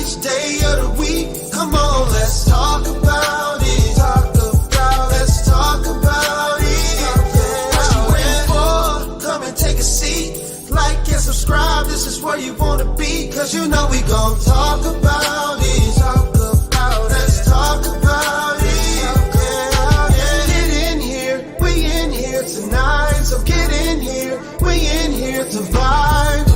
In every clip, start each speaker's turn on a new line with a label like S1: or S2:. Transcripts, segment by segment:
S1: each day of the week. Come on, let's talk about it. Let's talk about it. What you waiting for? Come and take a seat. Like and subscribe, this is where you wanna be. Cause you know we gon' talk about it. Let's talk about it. Get in here, we in here tonight. So get in here, we in here to vibe.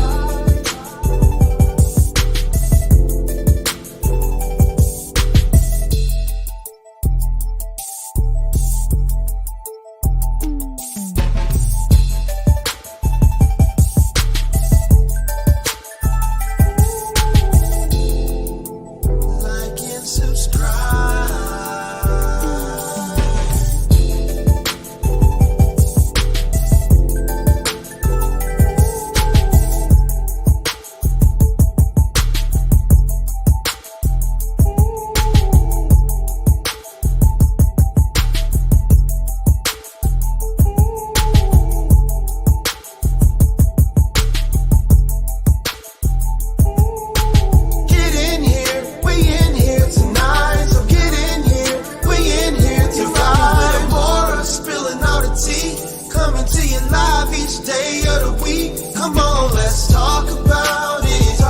S1: Coming to you live each day of the week. Come on, let's talk about it.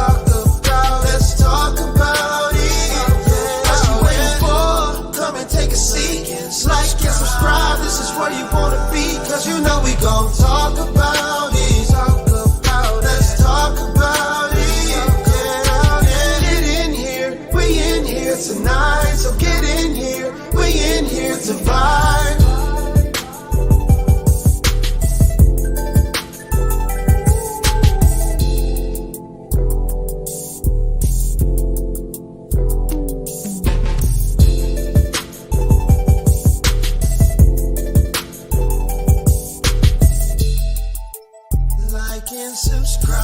S1: Let's talk about it. What you waiting for? Come and take a seat. Like and subscribe, this is where you wanna be. Cause you know we gon' talk about it. Let's talk about it. Get in here, we in here tonight. So get in here, we in here to vibe. Like and subscribe.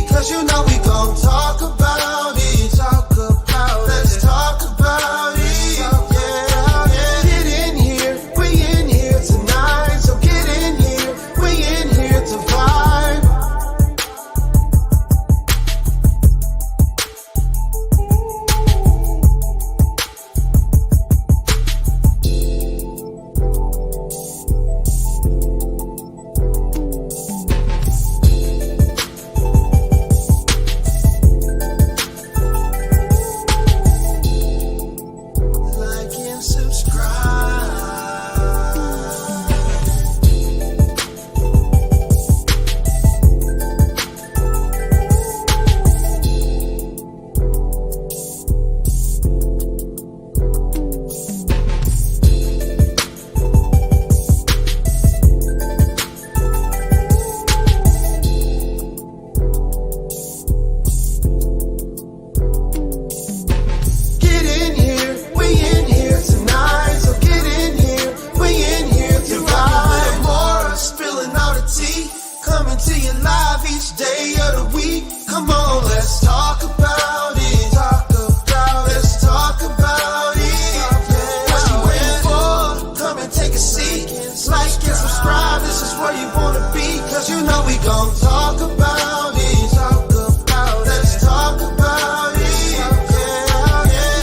S1: Cause you know we gon' talk about it. Let's talk about it. Get in here, we in here tonight. So get in here, we in here to vibe. Coming to you live each day of the week. Come on, let's talk about it. Let's talk about it. What you waiting for? Come and take a seat. Like and subscribe, this is where you wanna be. Cause you know we gon' talk about it. Let's talk about it.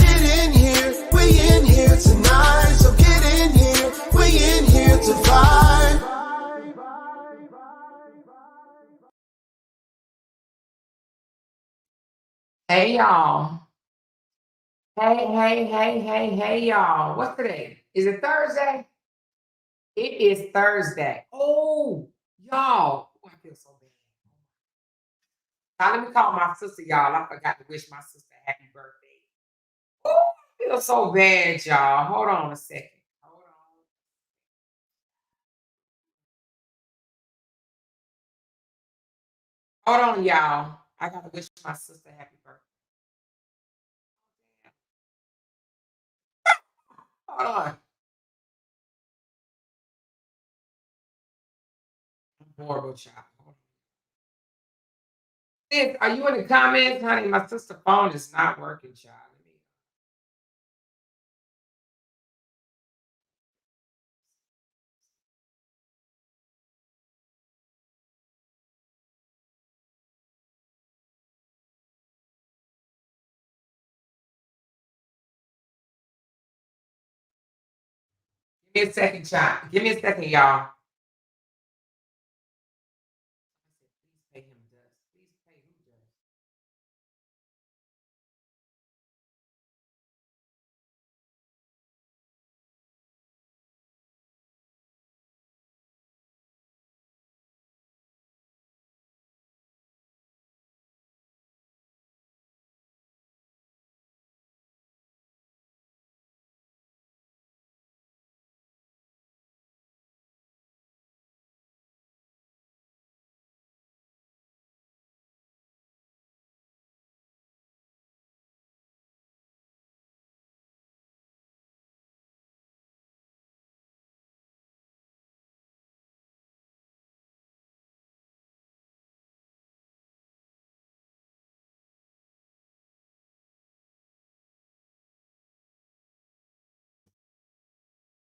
S1: Get in here, we in here tonight. So get in here, we in here to vibe.
S2: Hey y'all. Hey y'all. What's today? Is it Thursday? It is Thursday. Oh, y'all. Oh, I feel so bad. Now let me call my sister, y'all. I forgot to wish my sister happy birthday. Oh, I feel so bad, y'all. Hold on a second. Hold on. Hold on, y'all. I gotta wish my sister happy birthday. Hold on. I'm horrible, child. Hold on. Sis, are you in the comments, honey? My sister's phone is not working, child. Give me a second, child. Give me a second, y'all. Please pay him dust. Please pay who dust.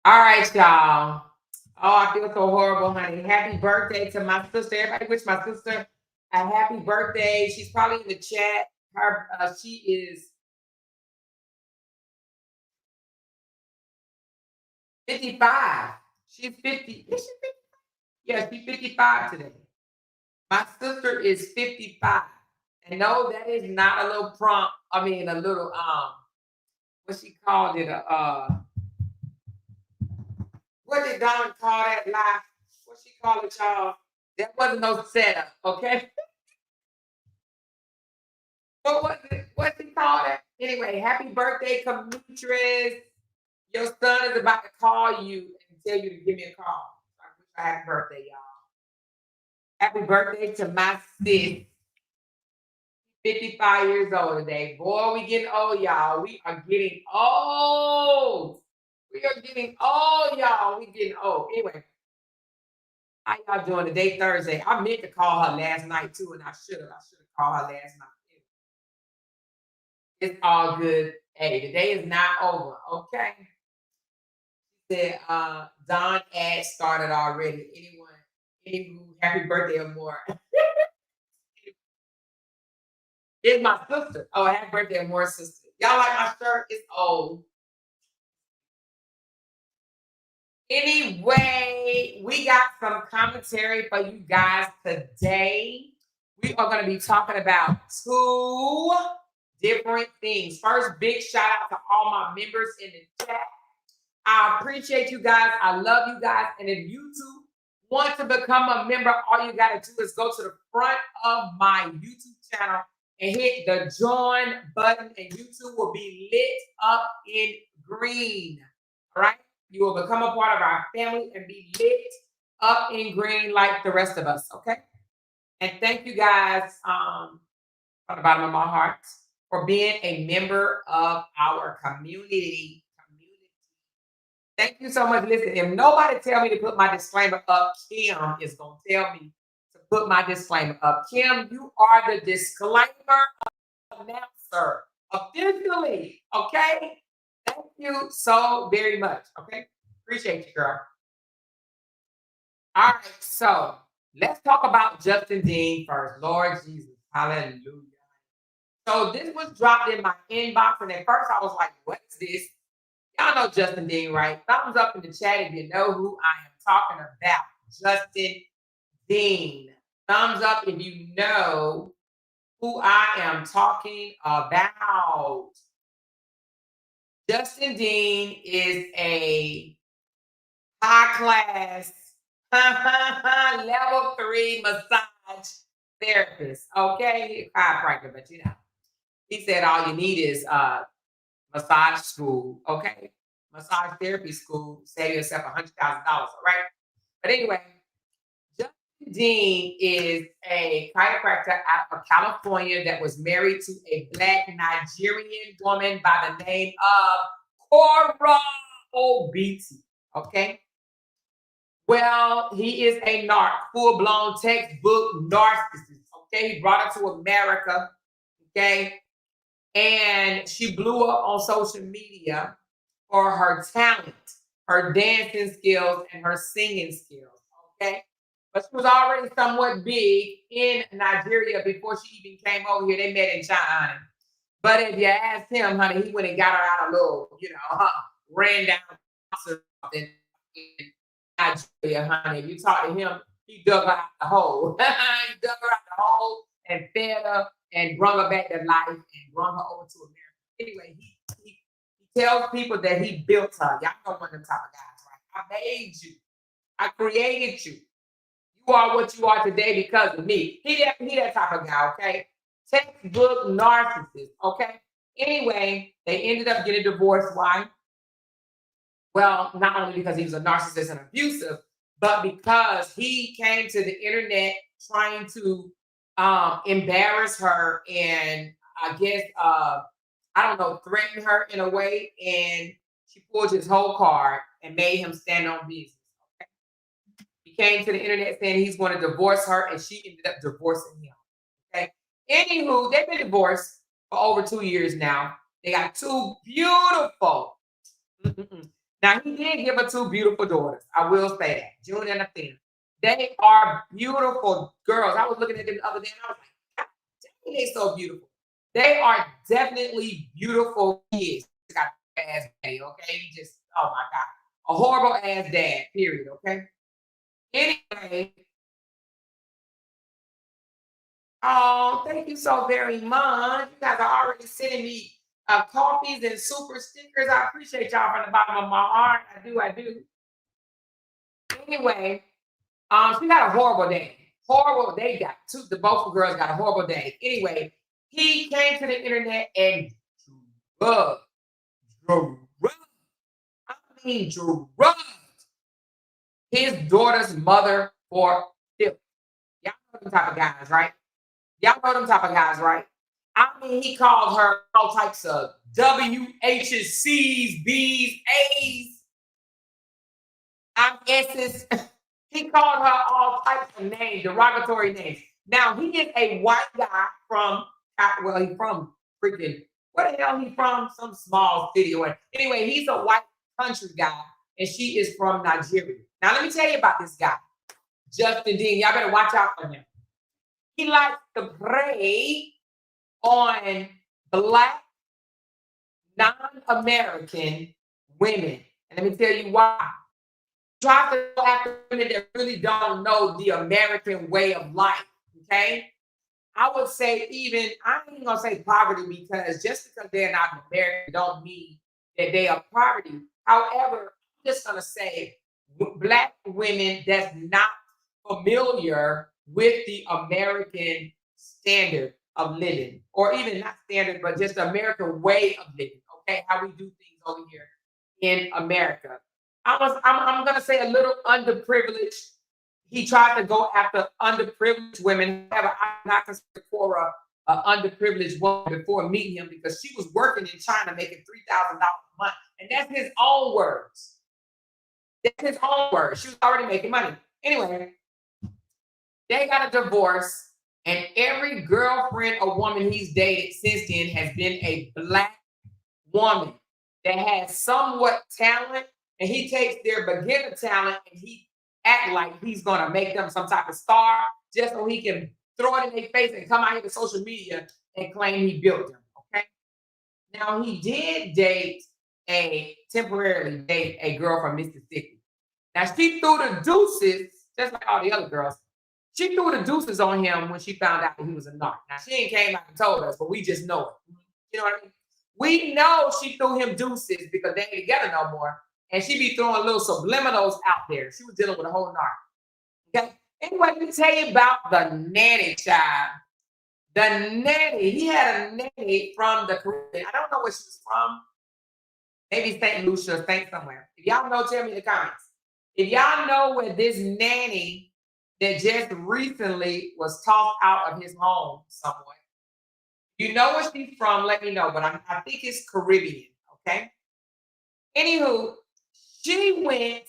S2: All right, y'all. Oh, I feel so horrible, honey. Happy birthday to my sister. Everybody wish my sister a happy birthday. She's probably in the chat. She is 55. She's 50. Is she 50? Yeah, she's 55 today. My sister is 55. And no, that is not a little prompt. I mean, a little what she called it? What did Don call that lie? What she called it, y'all? That wasn't no setup, okay? What was it? What's he called it? Anyway, happy birthday, Demetrius. Your son is about to call you and tell you to give me a call. I wish I happy birthday, y'all. Happy birthday to my sis. 55 years old today. Boy, we getting old, y'all. We are getting old. We are getting old, y'all. We getting old. Anyway, how y'all doing today, Thursday? I meant to call her last night too, and I should have. I should have called her last night. It's all good. Hey, the day is not over. Okay. Said Don ad started already. Anyone, happy birthday or more. It's my sister. Oh, happy birthday or more, sister. Y'all like my shirt? It's old. Anyway, we got some commentary for you guys today. We are going to be talking about two different things. First, big shout out to all my members in the chat. I appreciate you guys. I love you guys. And if you too want to become a member, all you got to do is go to the front of my YouTube channel and hit the join button, and YouTube will be lit up in green. All right? You will become a part of our family and be lit up in green like the rest of us. Okay? And thank you guys from the bottom of my heart for being a member of our community. Thank you so much. Listen, if nobody tell me to put my disclaimer up, Kim is going to tell me to put my disclaimer up. Kim, you are the disclaimer announcer officially. Okay? Thank you so very much. Okay? Appreciate you, girl. All right, so let's talk about Justin Dean first. Lord Jesus. Hallelujah. So this was dropped in my inbox, and at first I was like, what is this? Y'all know Justin Dean, right? Thumbs up in the chat if you know who I am talking about. Justin Dean. Thumbs up if you know who I am talking about. Justin Dean is a high class level 3 massage therapist, okay? Chiropractor, but you know, he said all you need is massage school, okay? Massage therapy school, save yourself $100,000, all right? But anyway, Justin Dean is a chiropractor out of California that was married to a Black Nigerian woman by the name of Cora Obiti, okay? Well, he is a narc, full-blown textbook narcissist, okay? He brought her to America, okay? And she blew up on social media for her talent, her dancing skills, and her singing skills, okay? But she was already somewhat big in Nigeria before she even came over here. They met in China. But if you ask him, honey, he went and got her out a little, ran down something in Nigeria, honey. If you talk to him, he dug her out the hole. He dug her out the hole and fed her and brought her back to life and brought her over to America. Anyway, he tells people that he built her. Y'all know one of them type of guys, right? I made you. I created you. You are what you are today because of me. He that type of guy, okay? Textbook narcissist, okay? Anyway, they ended up getting divorced. Why? Well, not only because he was a narcissist and abusive, but because he came to the internet trying to embarrass her and I guess I don't know, threaten her in a way, and she pulled his whole card and made him stand on business. Okay? He came to the internet saying he's going to divorce her, and she ended up divorcing him. Okay. Anywho, they've been divorced for over 2 years now. They got two beautiful. Now he did give her two beautiful daughters. I will say that, June and Athena. They are beautiful girls. I was looking at them the other day, and I was like, God, they're so beautiful. They are definitely beautiful kids. He's got an ass daddy, okay? He just, oh my God. A horrible ass dad, period, okay? Anyway, oh, thank you so very much. You guys are already sending me coffees and super stickers. I appreciate y'all from the bottom of my heart. I do. Anyway, she got a horrible day. Horrible. They got both girls got a horrible day. Anyway, he came to the internet and drugged his daughter's mother for filth. Y'all know them type of guys, right? I mean, he called her all types of WH's, C's, B's, A's, S's. He called her all types of names, derogatory names. Now, he is a white guy from, he's from freaking, where the hell he from? Some small city or whatever. Anyway, he's a white country guy, and she is from Nigeria. Now, let me tell you about this guy, Justin Dean. Y'all better watch out for him. He likes to prey on Black, non-American women. And let me tell you why. Try to go after women that really don't know the American way of life, okay? I would say I ain't gonna say poverty because just because they're not American don't mean that they are poverty. However, I'm just gonna say Black women that's not familiar with the American standard of living, or even not standard, but just the American way of living, okay? How we do things over here in America. I'm gonna say a little underprivileged. He tried to go after underprivileged women. However, I'm not considered Cora an underprivileged woman before meeting him because she was working in China making $3,000 a month. And that's his own words. That's his own words. She was already making money. Anyway, they got a divorce, and every girlfriend or woman he's dated since then has been a Black woman that has somewhat talent, and he takes their beginner talent and he act like he's gonna make them some type of star just so he can throw it in their face and come out here to social media and claim he built them. Okay. Now he did temporarily date a girl from Mississippi. Now she threw the deuces, just like all the other girls. She threw the deuces on him when she found out that he was a narc. Now she ain't came out and told us, but we just know it. You know what I mean? We know she threw him deuces because they ain't together no more. And she be throwing little subliminals out there. She was dealing with a whole narc. Okay. Anyway, let me tell you about the nanny child. The nanny, he had a nanny from the Caribbean. I don't know where she was from. Maybe St. Lucia, St. somewhere. If y'all know, tell me in the comments. If y'all know where this nanny that just recently was tossed out of his home somewhere, you know where she's from, let me know. But I think it's Caribbean, okay? Anywho, she went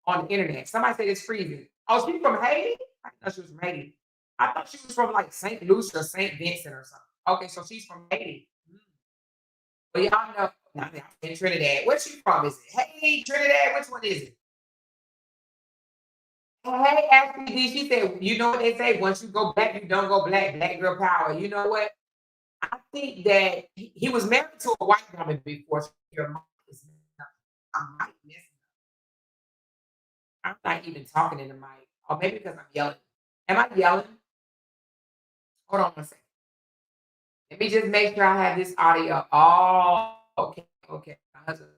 S2: on the internet. Somebody said it's freezing. Oh, she's from Haiti? I didn't know she was from Haiti. I thought she was from like St. Lucia or St. Vincent or something. Okay, so she's from Haiti. Well, y'all know, not in Trinidad. Where's she from? Is it Haiti, Trinidad? Which one is it? Hey, Ashley D, she said, you know what they say, once you go black, you don't go black, black girl power. You know what? I think that he was married to a white woman before. So your mic is messing up. I might miss I'm not even talking in the mic. Or maybe because I'm yelling. Am I yelling? Hold on one second. Let me just make sure I have this audio. Oh, okay, okay. My husband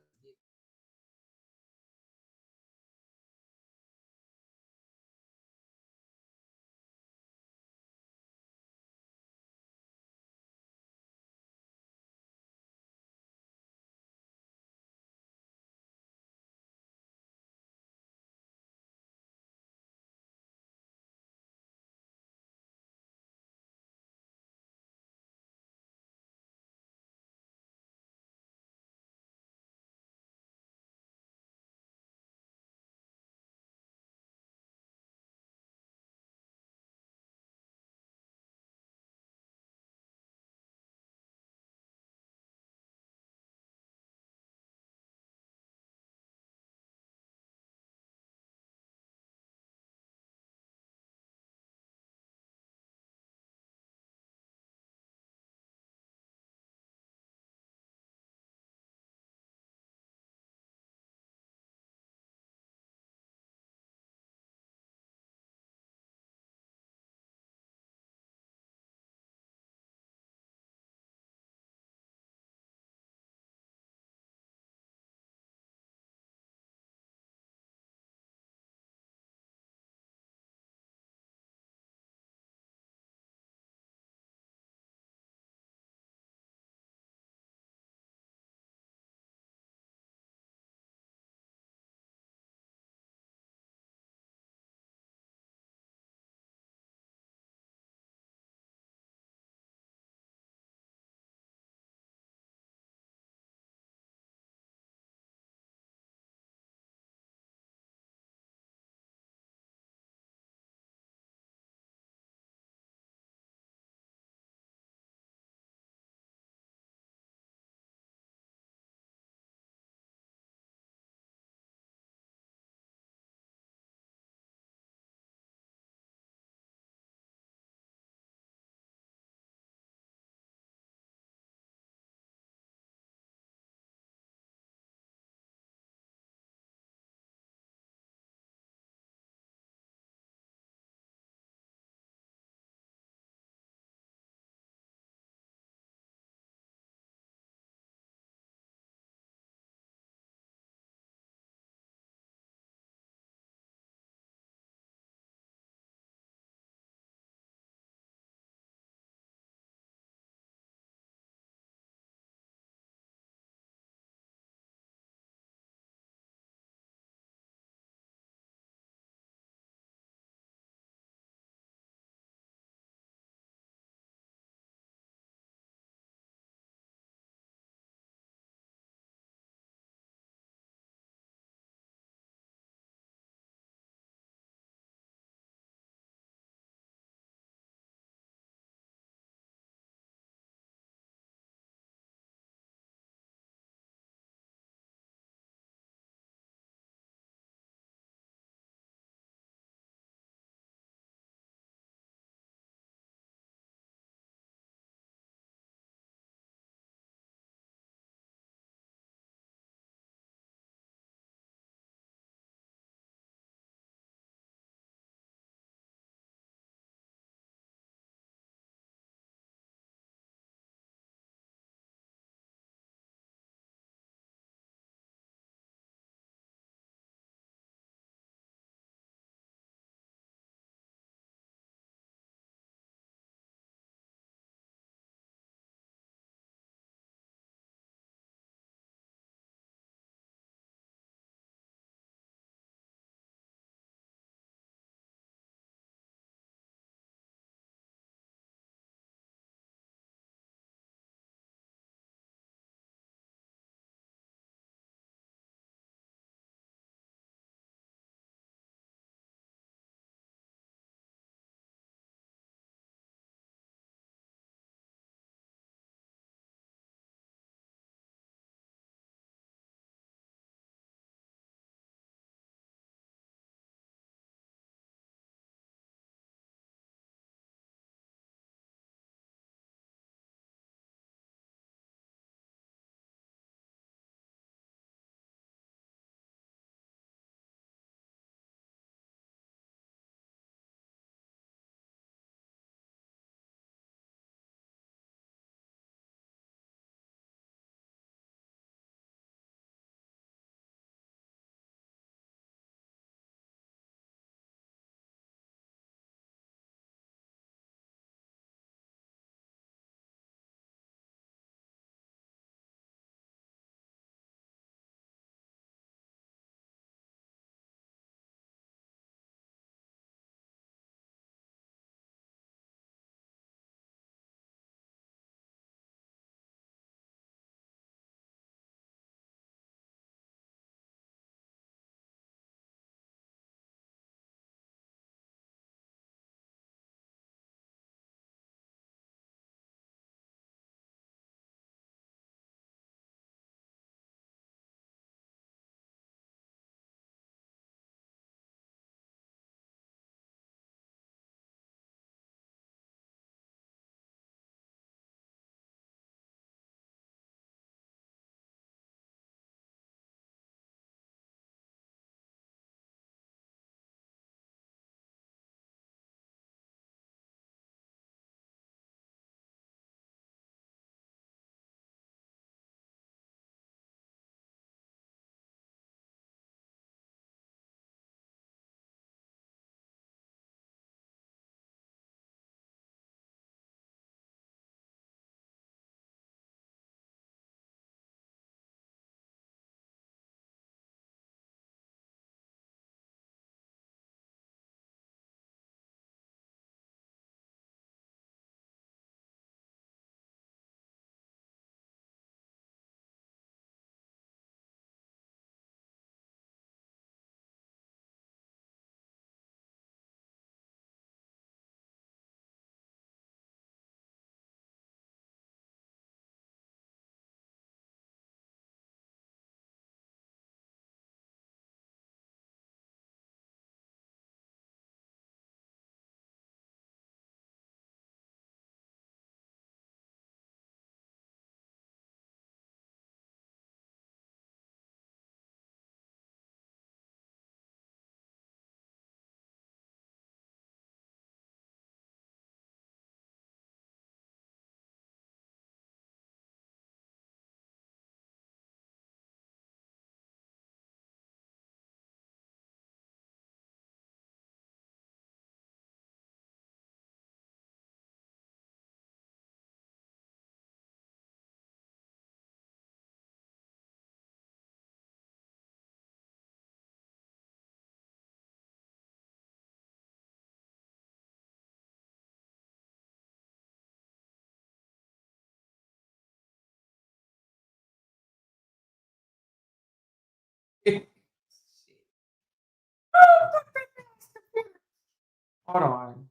S2: Hold on.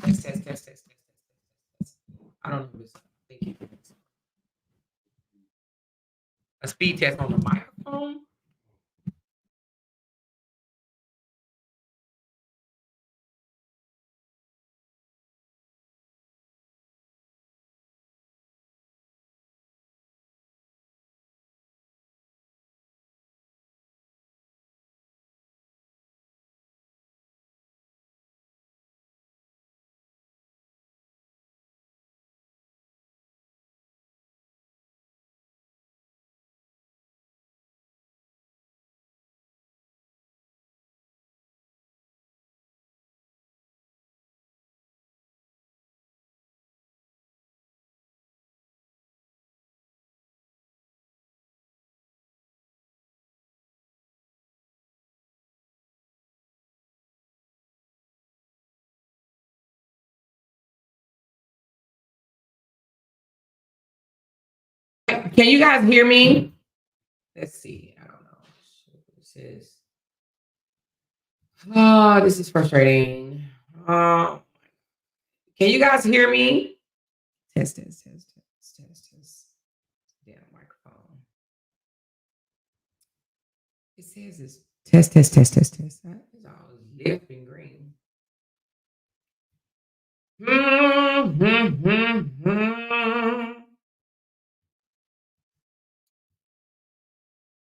S2: Test, test, test, test, test, test. I don't know this. I think it's a speed test on the microphone. Can you guys hear me? Let's see. I don't know. This is. Oh, this is frustrating. Can you guys hear me? Test, test, test, test, test, test. Damn microphone. It says it's test, test, test, test, test. It's all left and green.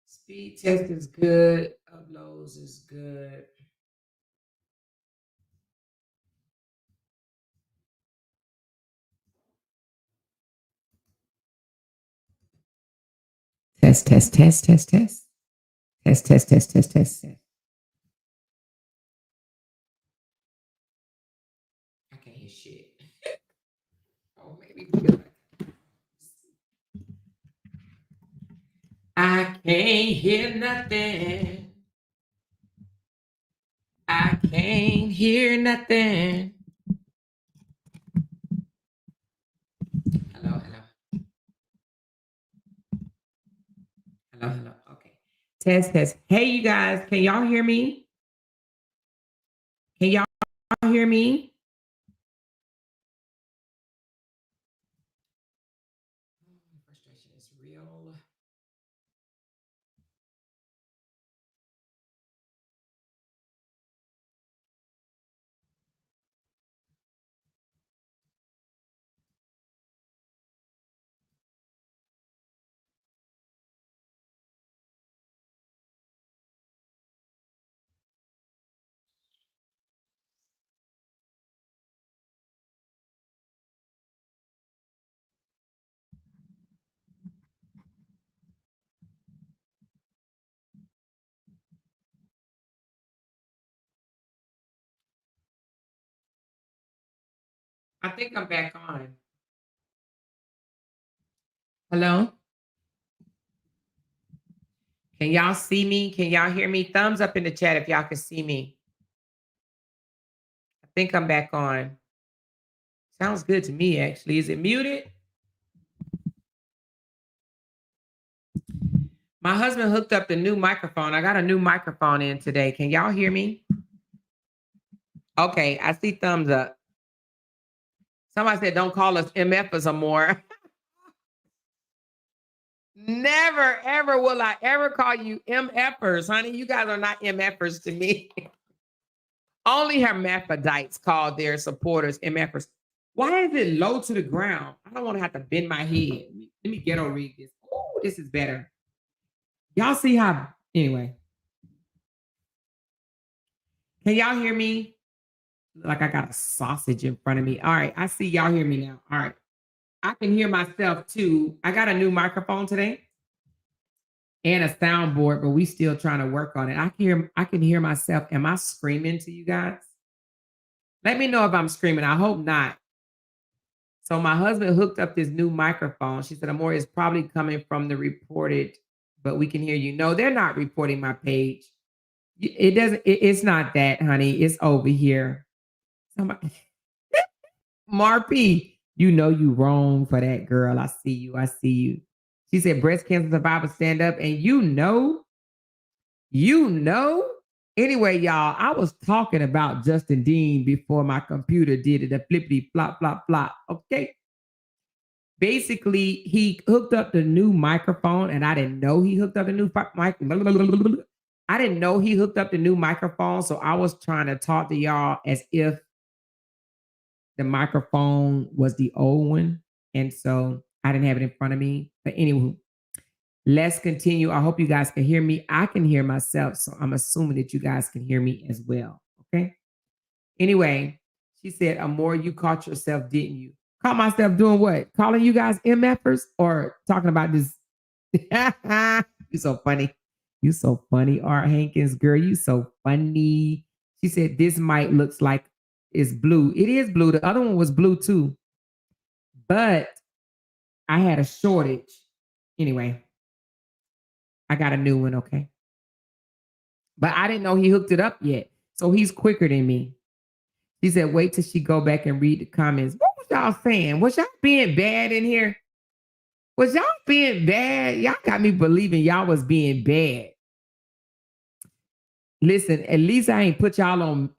S2: Speed test is good. Uploads is good. Test, test, test, test, test. Test, test, test, test, test, test. I can't hear shit. Oh, maybe. I can't hear nothing. I can't hear nothing. Hello, hello. Hello. Okay. Test, test. Hey, you guys, can y'all hear me? Can y'all hear me? Frustration is real. I think I'm back on. Hello? Can y'all see me? Can y'all hear me? Thumbs up in the chat if y'all can see me. I think I'm back on. Sounds good to me, actually. Is it muted? My husband hooked up the new microphone. I got a new microphone in today. Can y'all hear me? Okay, I see thumbs up. Somebody said, don't call us MFers or more. Never, ever will I ever call you MFers, honey. You guys are not MFers to me. Only hermaphrodites call their supporters MFers. Why is it low to the ground? I don't want to have to bend my head. Let me ghetto read this. Oh, this is better. Y'all see how, anyway. Can y'all hear me? Like I got a sausage in front of me. All right, I see y'all hear me now. All right. I can hear myself too. I got a new microphone today and a soundboard, but we still trying to work on it. I can hear myself. Am I screaming to you guys? Let me know if I'm screaming. I hope not. So my husband hooked up this new microphone. She said, Amore is probably coming from the reported, but we can hear you. No, they're not reporting my page. It doesn't, it's not that, honey. It's over here. Somebody, Marpy, you know you wrong for that, girl. I see you. I see you. She said, breast cancer survivor stand up. And you know. Anyway, y'all, I was talking about Justin Dean before my computer did it, the flippity flop, flop, flop. Okay. Basically, he hooked up the new microphone, and I didn't know he hooked up the new mic. I didn't know he hooked up the new microphone, so I was trying to talk to y'all as if the microphone was the old one, and so I didn't have it in front of me. But anyway, let's continue. I hope you guys can hear me. I can hear myself, so I'm assuming that you guys can hear me as well. Okay. Anyway, she said, Amore, you caught yourself, didn't you? Caught myself doing what? Calling you guys MFers or talking about this? You so funny. You so funny, Art Hankins, girl. You so funny. She said, this mic looks like it's blue. It is blue. The other one was blue too. But I had a shortage. Anyway, I got a new one, okay? But I didn't know he hooked it up yet. So he's quicker than me. She said, wait till she go back and read the comments. What was y'all saying? Was y'all being bad in here? Was y'all being bad? Y'all got me believing y'all was being bad. Listen, at least I ain't put y'all on.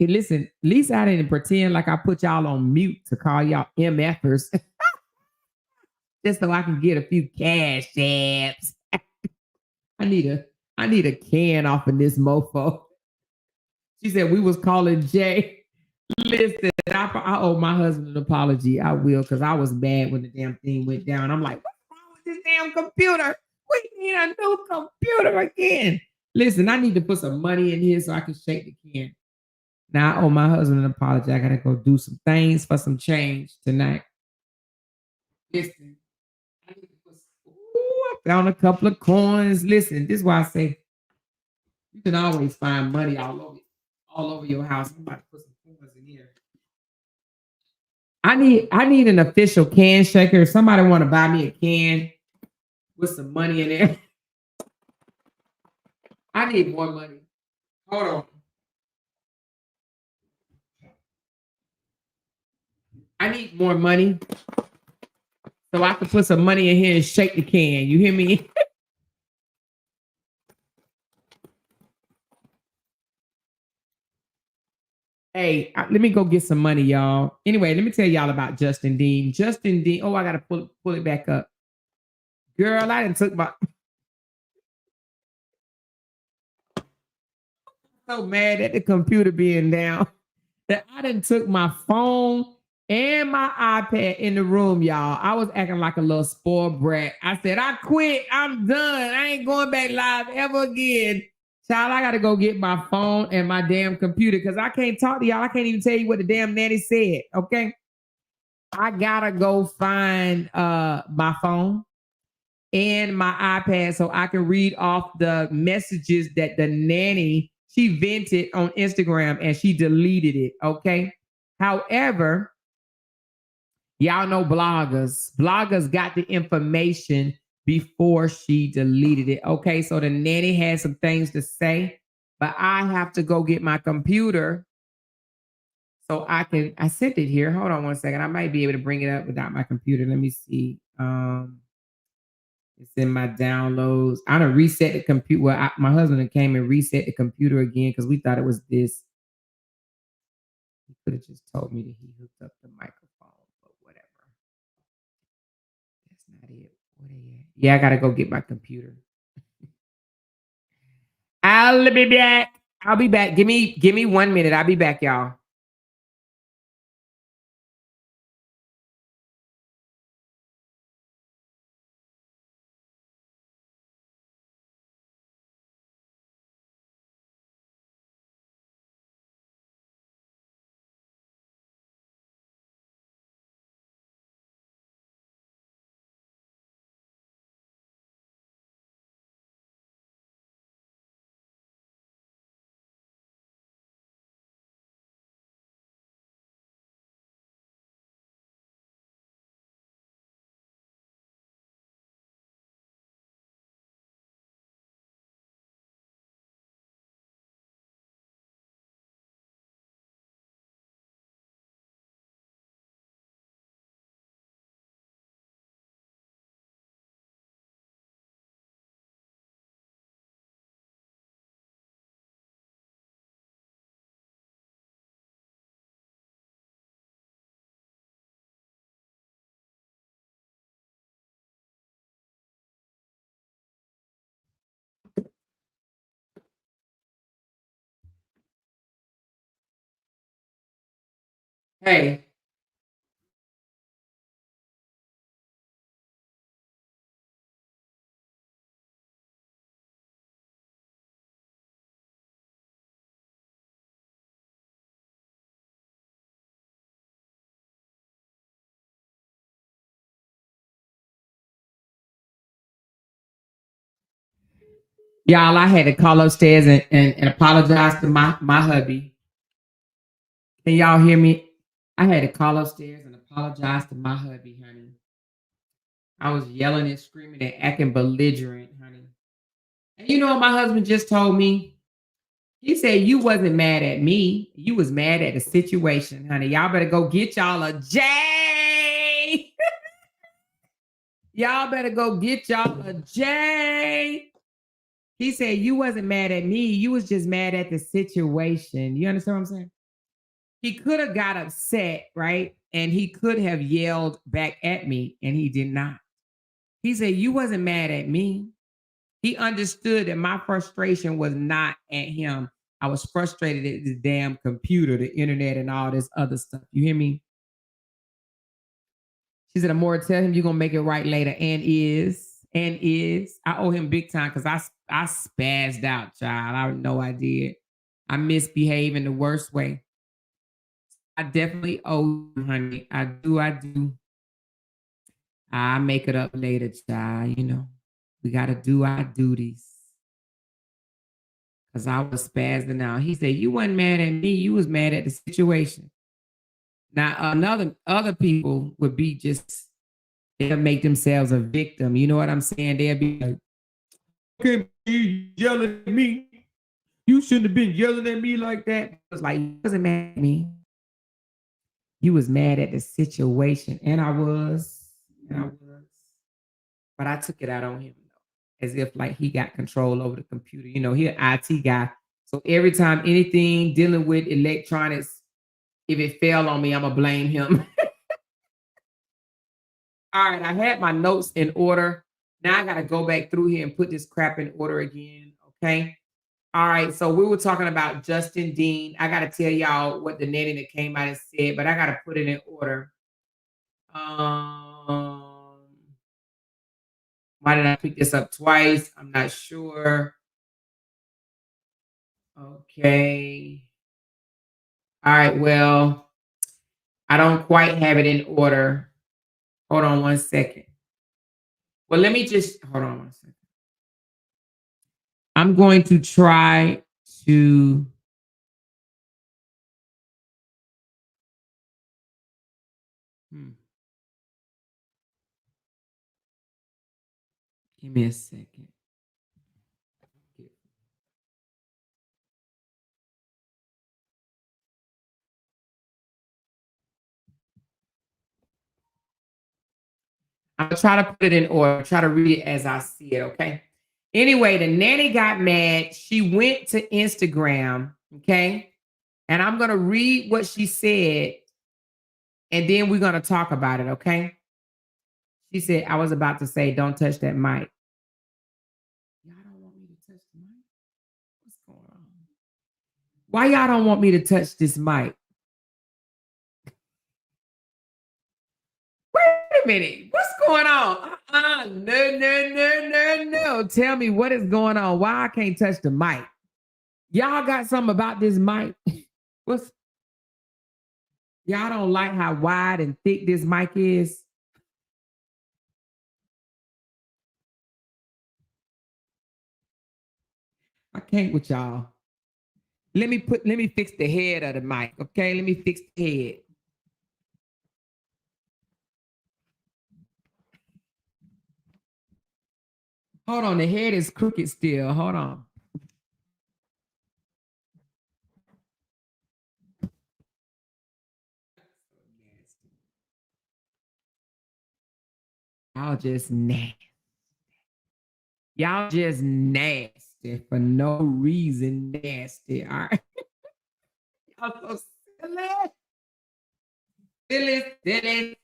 S2: Listen, at least I didn't pretend like I put y'all on mute to call y'all MFers. Just so I can get a few cash apps. I need a can off of this mofo. She said we was calling Jay. Listen, I owe my husband an apology. I will, because I was mad when the damn thing went down. I'm like, what's wrong with this damn computer? We need a new computer again. Listen, I need to put some money in here so I can shake the can. Now I owe my husband an apology. I gotta go do some things for some change tonight. Listen, I need to put I found a couple of coins. Listen, this is why I say you can always find money all over your house. I'm about to put some coins in here. I need an official can shaker. If somebody want to buy me a can with some money in there, I need more money. Hold on. I need more money so I can put some money in here and shake the can. You hear me? Hey, let me go get some money, y'all. Anyway, let me tell y'all about Justin Dean. Justin Dean. Oh, I gotta pull it back up. Girl, I didn't took my so mad at the computer being down that I didn't took my phone and my iPad in the room, y'all. I was acting like a little spoiled brat. I said, I quit. I'm done. I ain't going back live ever again. Child, I got to go get my phone and my damn computer because I can't talk to y'all. I can't even tell you what the damn nanny said. Okay. I got to go find my phone and my iPad so I can read off the messages that the nanny she vented on Instagram and she deleted it. Okay. However, y'all know bloggers. Bloggers got the information before she deleted it. Okay. So the nanny had some things to say, but I have to go get my computer so I sent it here. Hold on one second. I might be able to bring it up without my computer. Let me see. It's in my downloads. I done reset the computer. Well, my husband came and reset the computer again because we thought it was this. He could have just told me that he hooked up the microphone, but whatever. That's not it. What are you? Yeah, I gotta go get my computer. I'll be back. I'll be back. Give me 1 minute. I'll be back, y'all. Hey. Y'all, I had to call upstairs and apologize to my hubby. Can y'all hear me? I had to call upstairs and apologize to my hubby, honey. I was yelling and screaming and acting belligerent, honey. And you know what my husband just told me? He said, you wasn't mad at me. You was mad at the situation, honey. Y'all better go get y'all a J. Y'all better go get y'all a J. He said, you wasn't mad at me. You was just mad at the situation. You understand what I'm saying? He could have got upset, right? And he could have yelled back at me, and he did not. He said, you wasn't mad at me. He understood that my frustration was not at him. I was frustrated at the damn computer, the internet, and all this other stuff. You hear me? She said, Amora, tell him you're gonna make it right later. And is. I owe him big time because I spazzed out, child. I know I did. I misbehaved in the worst way. I definitely owe you, honey. I do. I make it up later, child. You know, we gotta do our duties. Cause I was spazzing out. He said, you wasn't mad at me, you was mad at the situation. Now, other people would be just they'll make themselves a victim. You know what I'm saying? They'll be like, "Okay, you yelling at me. You shouldn't have been yelling at me like that." It was like, you wasn't mad at me. You was mad at the situation. And I was. But I took it out on him though, as if like he got control over the computer. You know, he an IT guy. So every time anything dealing with electronics, if it fell on me, I'm gonna blame him. All right, I had my notes in order. Now I gotta go back through here and put this crap in order again. Okay. All right. So we were talking about Justin Dean. I gotta tell y'all what the nanny that came out and said, but I gotta put it in order. Um, why did I pick this up twice? I'm not sure. Okay. All right. Well, I don't quite have it in order. Hold on one second. Well, let me just hold on one second. I'm going to try to. Hmm, give me a second. I'm gonna try to put it in order, try to read it as I see it, okay? Anyway, the nanny got mad. She went to Instagram, okay? And I'm gonna read what she said, and then we're gonna talk about it, okay? She said, I was about to say, don't touch that mic. Y'all don't want me to touch the mic? What's going on? Why y'all don't want me to touch this mic? Wait a minute. What's going on? No. Tell me what is going on. Why I can't touch the mic? Y'all got something about this mic? What's y'all don't like how wide and thick this mic is? I can't with y'all. Let me fix the head of the mic. Okay, let me fix the head. Hold on, the head is crooked still. Hold on. Y'all just nasty. Y'all just nasty for no reason. Nasty. All right. Y'all so silly. Silly.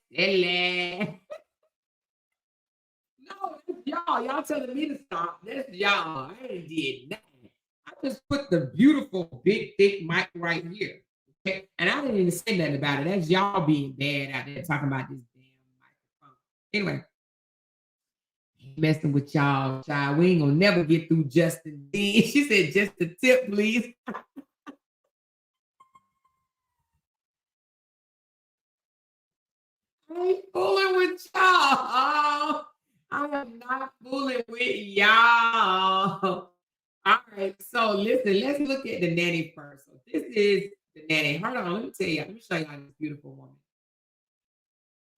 S2: No, that's y'all. Y'all telling me to stop. That's y'all. I ain't did nothing. I just put the beautiful, big, thick mic right here. Okay? And I didn't even say nothing about it. That's y'all being bad out there talking about this damn microphone. Anyway, messing with y'all, child. We ain't gonna never get through Justin Dean. She said, just a tip, please. I ain't fooling with y'all. I am not fooling with y'all. All right, so listen, let's look at the nanny first. So this is the nanny. Hold on, let me tell you. Let me show y'all this beautiful woman.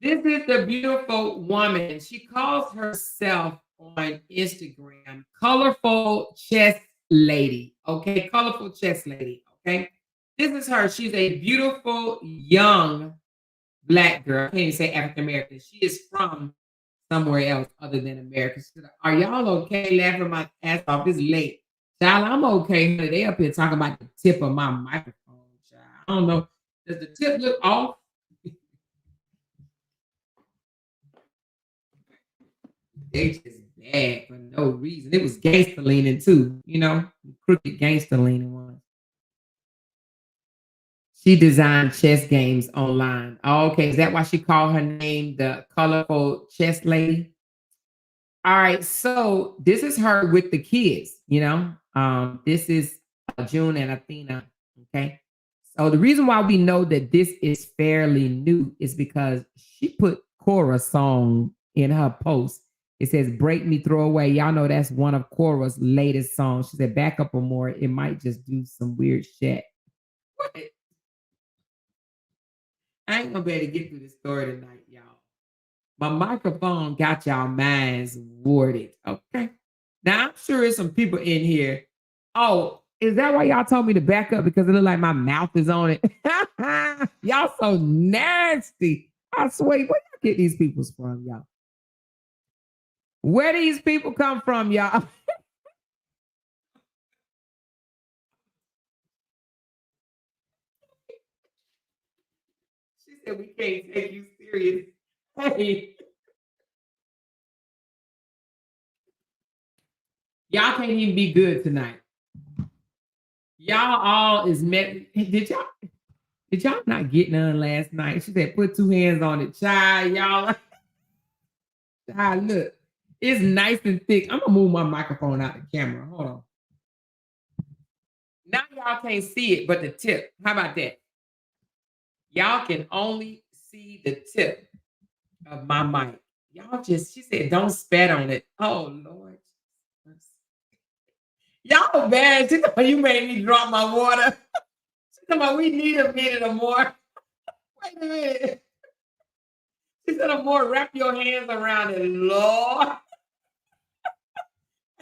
S2: This is the beautiful woman. She calls herself on Instagram Colorful Chess Lady. Okay, Colorful Chess Lady. Okay, this is her. She's a beautiful young Black girl. I can't even say African American. She is from somewhere else other than America. She said, are y'all okay? Laughing my ass off. It's late. Child, I'm okay. They up here talking about the tip of my microphone. Child. I don't know. Does the tip look off? They just bad for no reason. It was gangster leaning too, you know, crooked gangster leaning one. She designed chess games online. Oh, okay. Is that why she called her name the colorful chess lady? All right, so this is her with the kids, you know. This is June and Athena. Okay. So the reason why we know that this is fairly new is because she put Cora's song in her post. It says break me, throw away. Y'all know that's one of Cora's latest songs. She said back up or more. It might just do some weird shit. What? I ain't gonna be able to get through this story tonight, y'all. My microphone got y'all minds warded. Okay. Now I'm sure there's some people in here. Oh, is that why y'all told me to back up? Because it looked like my mouth is on it. Y'all so nasty. I swear, where y'all get these people from, y'all? Where these people come from, y'all? said we can't take you serious. Hey, y'all can't even be good tonight. Y'all all is met. Did y'all not get none last night? She said, put 2 hands on it. Child, y'all. Child, look. It's nice and thick. I'm gonna move my microphone out the camera. Hold on. Now y'all can't see it, but the tip. How about that? Y'all can only see the tip of my mic. Y'all just, she said, don't spat on it. Oh, Lord. Y'all bad. She thought you made me drop my water. She thought we need a minute or more. Wait a minute. She said, "Amore, wrap your hands around it, Lord."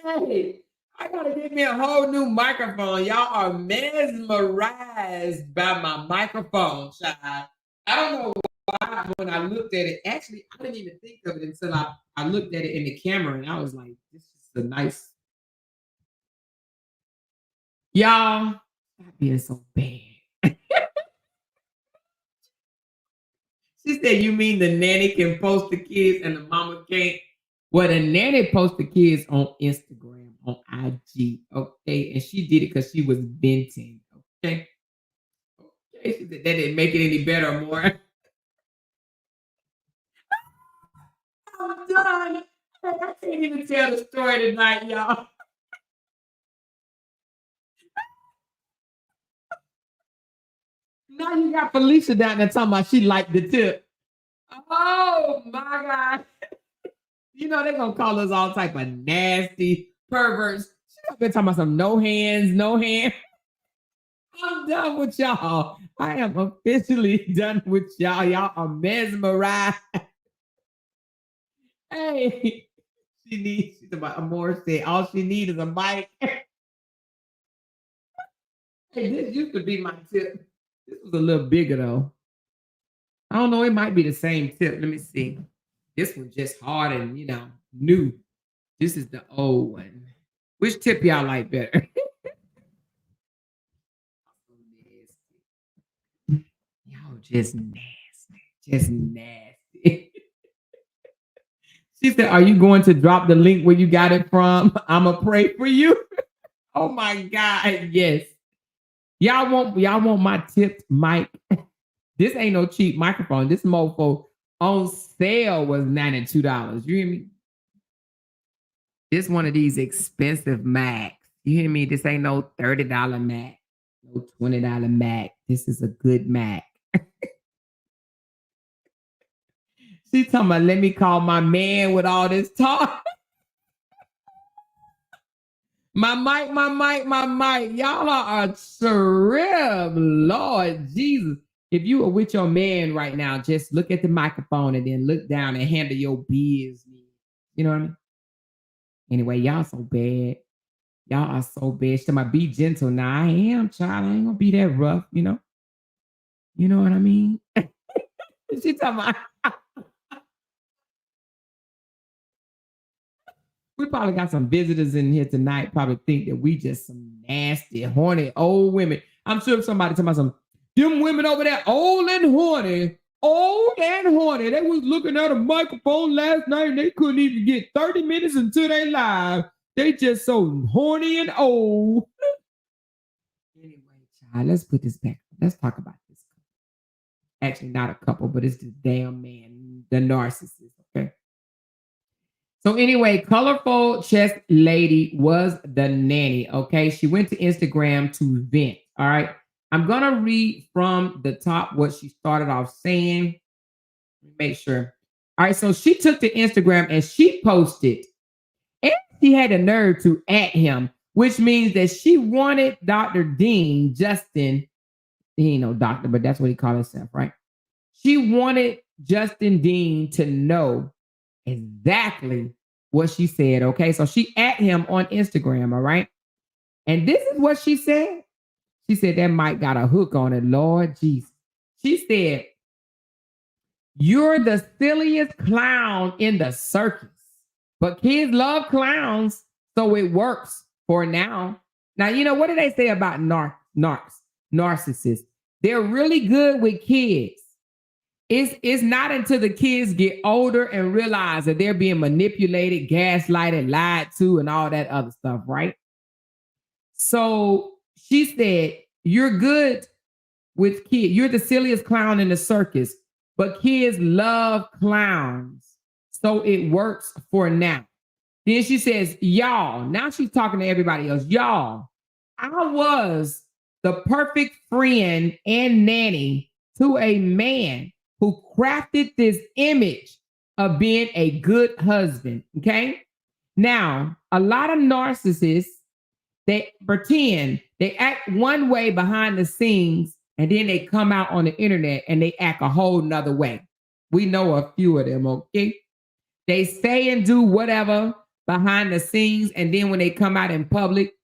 S2: Hey, I gotta get me a whole new microphone. Y'all are mesmerized by my microphone, child. I don't know why when I looked at it. Actually, I didn't even think of it until I looked at it in the camera and I was like, this is a nice. Y'all, stop being so bad. She said, you mean the nanny can post the kids and the mama can't? Well, the nanny posts the kids on Instagram, on IG, okay? And she did it because she was venting, okay? Okay, she said that didn't make it any better or more. I'm done. I can't even tell the story tonight, y'all. Now you got Felicia down there talking about she liked the tip. Oh my God. You know they're gonna call us all type of nasty perverts. She's been talking about some no hands, no hands. I'm done with y'all. I am officially done with y'all. Y'all are mesmerized. Hey, she's about Amore said all she needs is a mic. Hey, this used to be my tip. This was a little bigger though. I don't know, it might be the same tip. Let me see. This one just hard and new. This is the old one. Which tip y'all like better? Y'all just nasty. Just nasty. She said, are you going to drop the link where you got it from? I'ma pray for you. Oh my God. Yes. Y'all want my tipped mic. This ain't no cheap microphone. This mofo on sale was $92. You hear me? This one of these expensive Macs. You hear me? This ain't no $30 Mac, no $20 Mac. This is a good Mac. She talking about, let me call my man with all this talk. My mic. Y'all are a trip, Lord Jesus. If you are with your man right now, just look at the microphone and then look down and handle your business. You know what I mean? Anyway, y'all so bad. Y'all are so bad. She talking about, be gentle. Now I am, child. I ain't gonna be that rough, You know what I mean? She talking about we probably got some visitors in here tonight, probably think that we just some nasty, horny old women. I'm sure somebody talking about them women over there, old and horny. They was looking at a microphone last night and they couldn't even get 30 minutes into their live. They just so horny and old. Anyway, child, let's put this back. Let's talk about this. Actually, not a couple, but it's the damn man, the narcissist, okay? So anyway, colorful chest lady was the nanny, okay? She went to Instagram to vent, all right? I'm going to read from the top what she started off saying. Make sure. All right, so she took to Instagram and she posted, and she had the nerve to at him, which means that she wanted Dr. Dean, Justin, he ain't no doctor, but that's what he called himself, right? She wanted Justin Dean to know exactly what she said, okay? So she at him on Instagram, all right? And this is what she said. She said that mic got a hook on it, Lord Jesus. She said, you're the silliest clown in the circus, but kids love clowns, so it works for now. Now, what do they say about narcissists? They're really good with kids. It's not until the kids get older and realize that they're being manipulated, gaslighted, lied to, and all that other stuff, right? So she said, "You're good with kids. You're the silliest clown in the circus, but kids love clowns. So it works for now." Then she says, "Y'all," now she's talking to everybody else, "Y'all, I was the perfect friend and nanny to a man who crafted this image of being a good husband." Okay. Now, a lot of narcissists, they pretend they act one way behind the scenes and then they come out on the internet and they act a whole nother way. We know a few of them, okay? They say and do whatever behind the scenes, and then when they come out in public,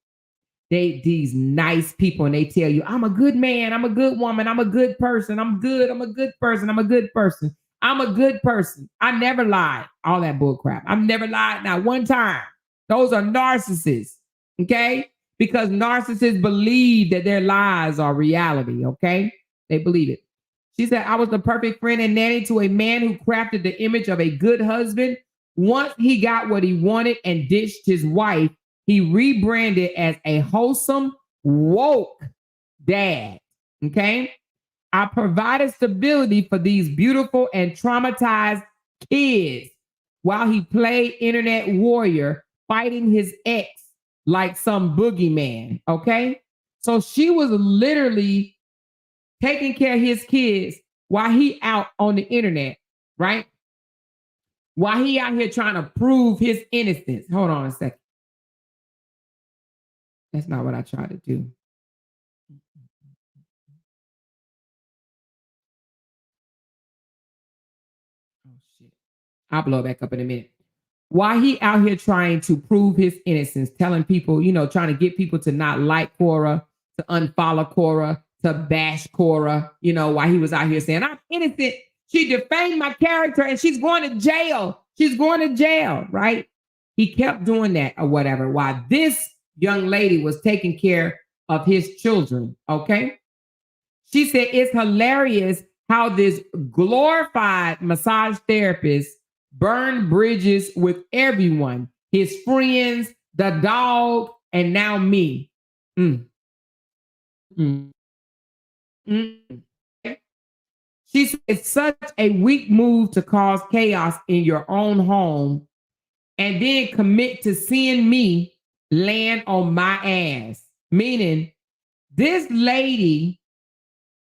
S2: these nice people, and they tell you, "I'm a good man, I'm a good woman, I'm a good person, I'm good, I'm a good person, I'm a good person, I'm a good person. I never lied." All that bull crap. I've never lied not one time. Those are narcissists, okay? Because narcissists believe that their lies are reality, okay? They believe it. She said, "I was the perfect friend and nanny to a man who crafted the image of a good husband. Once he got what he wanted and ditched his wife, he rebranded as a wholesome, woke dad." Okay. "I provided stability for these beautiful and traumatized kids while he played internet warrior, fighting his ex like some boogeyman." Okay. So she was literally taking care of his kids while he out on the internet, right? While he out here trying to prove his innocence. Hold on a second. That's not what I tried to do. Oh shit. I'll blow it back up in a minute. While he out here trying to prove his innocence, telling people, trying to get people to not like Cora, to unfollow Cora, to bash Cora, while he was out here saying, "I'm innocent. She defamed my character and she's going to jail. She's going to jail," right? He kept doing that or whatever while this young lady was taking care of his children, okay? She said, "It's hilarious how this glorified massage therapist burned bridges with everyone, his friends, the dog, and now me." Mm. Mm. Mm. She said, "It's such a weak move to cause chaos in your own home and then commit to seeing me land on my ass." Meaning, this lady,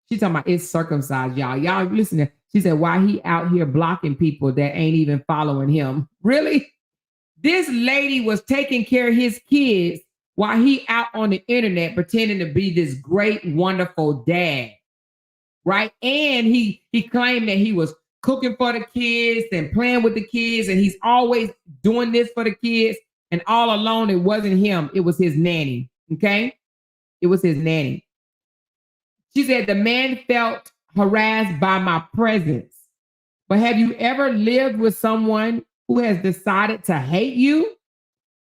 S2: she talking about it's circumcised, y'all. Y'all listen to, she said, "Why he out here blocking people that ain't even following him?" Really? This lady was taking care of his kids while he out on the internet pretending to be this great, wonderful dad, right? And he claimed that he was cooking for the kids and playing with the kids, and he's always doing this for the kids. And all alone, it wasn't him; it was his nanny. Okay, it was his nanny. She said, "The man felt harassed by my presence. But have you ever lived with someone who has decided to hate you?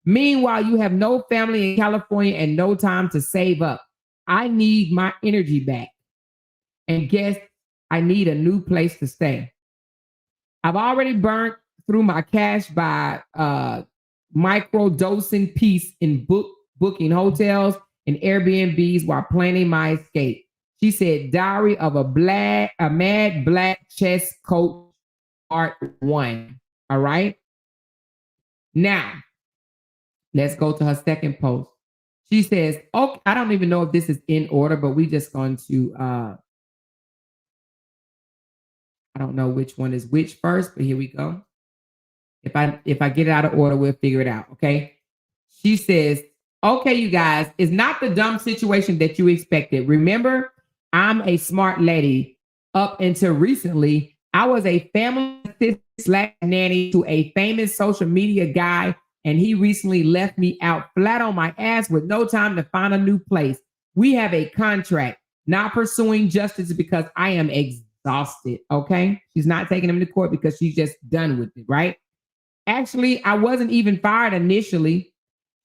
S2: Meanwhile, you have no family in California and no time to save up. I need my energy back. And guess I need a new place to stay. I've already burnt through my cash by micro dosing peace in booking hotels and Airbnbs while planning my escape." She said, "Diary of a mad black chess coach, part 1." All right. Now, let's go to her second post. She says, "Okay, I don't even know if this is in order, but we just going to I don't know which one is which first, but here we go. If I get it out of order, we'll figure it out. Okay." She says, "Okay, you guys, it's not the dumb situation that you expected. Remember, I'm a smart lady. Up until recently, I was a family assistant / nanny to a famous social media guy, and he recently left me out flat on my ass with no time to find a new place. We have a contract, not pursuing justice because I am exhausted." Okay. She's not taking him to court because she's just done with it, right? "Actually, I wasn't even fired initially."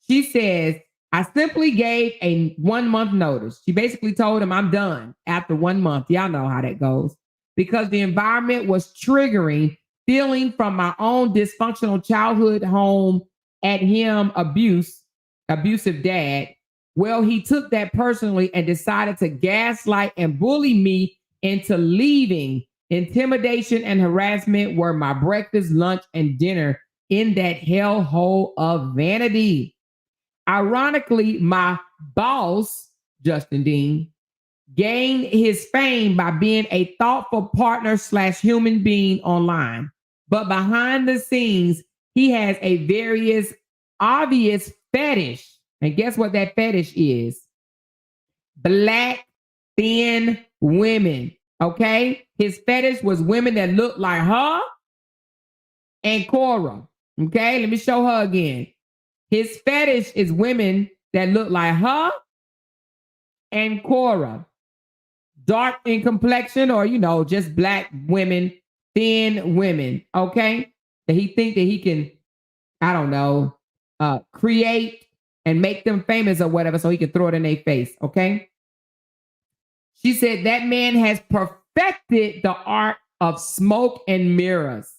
S2: She says, "I simply gave a 1 month notice." She basically told him, "I'm done after 1 month." Y'all know how that goes. because the environment was triggering feeling from my own dysfunctional childhood home at him abusive dad. Well, he took that personally and decided to gaslight and bully me into leaving. Intimidation and harassment were my breakfast, lunch, and dinner in that hellhole of vanity. Ironically, my boss, Justin Dean, gained his fame by being a thoughtful partner / human being online. But behind the scenes, he has a various obvious fetish. And guess what that fetish is? Black, thin women. Okay? His fetish was women that looked like her and Cora. Okay? Let me show her again. His fetish is women that look like her and Cora. Dark in complexion, or just black women, thin women, okay? That he think that he can, I don't know, create and make them famous or whatever, so he can throw it in their face, okay? She said that man has perfected the art of smoke and mirrors,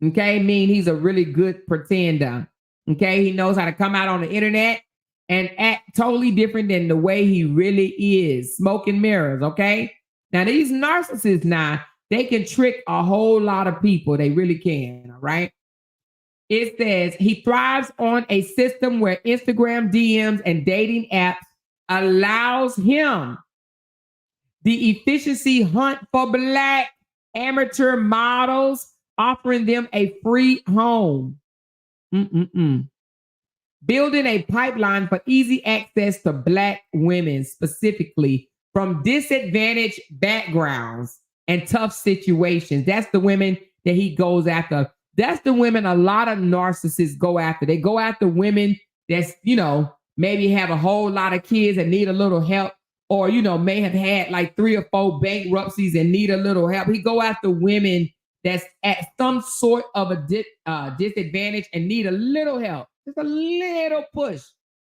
S2: okay? Mean he's a really good pretender, okay? He knows how to come out on the internet and act totally different than the way he really is. Smoke and mirrors, okay? Now, these narcissists now, they can trick a whole lot of people. They really can, all right? It says he thrives on a system where Instagram DMs and dating apps allows him the efficiency hunt for black amateur models, offering them a free home. Building a pipeline for easy access to black women, specifically from disadvantaged backgrounds and tough situations. That's the women that he goes after. That's the women a lot of narcissists go after. They go after women that's, maybe have a whole lot of kids and need a little help, or, may have had like 3 or 4 bankruptcies and need a little help. He go after women that's at some sort of a disadvantage and need a little help. Just a little push.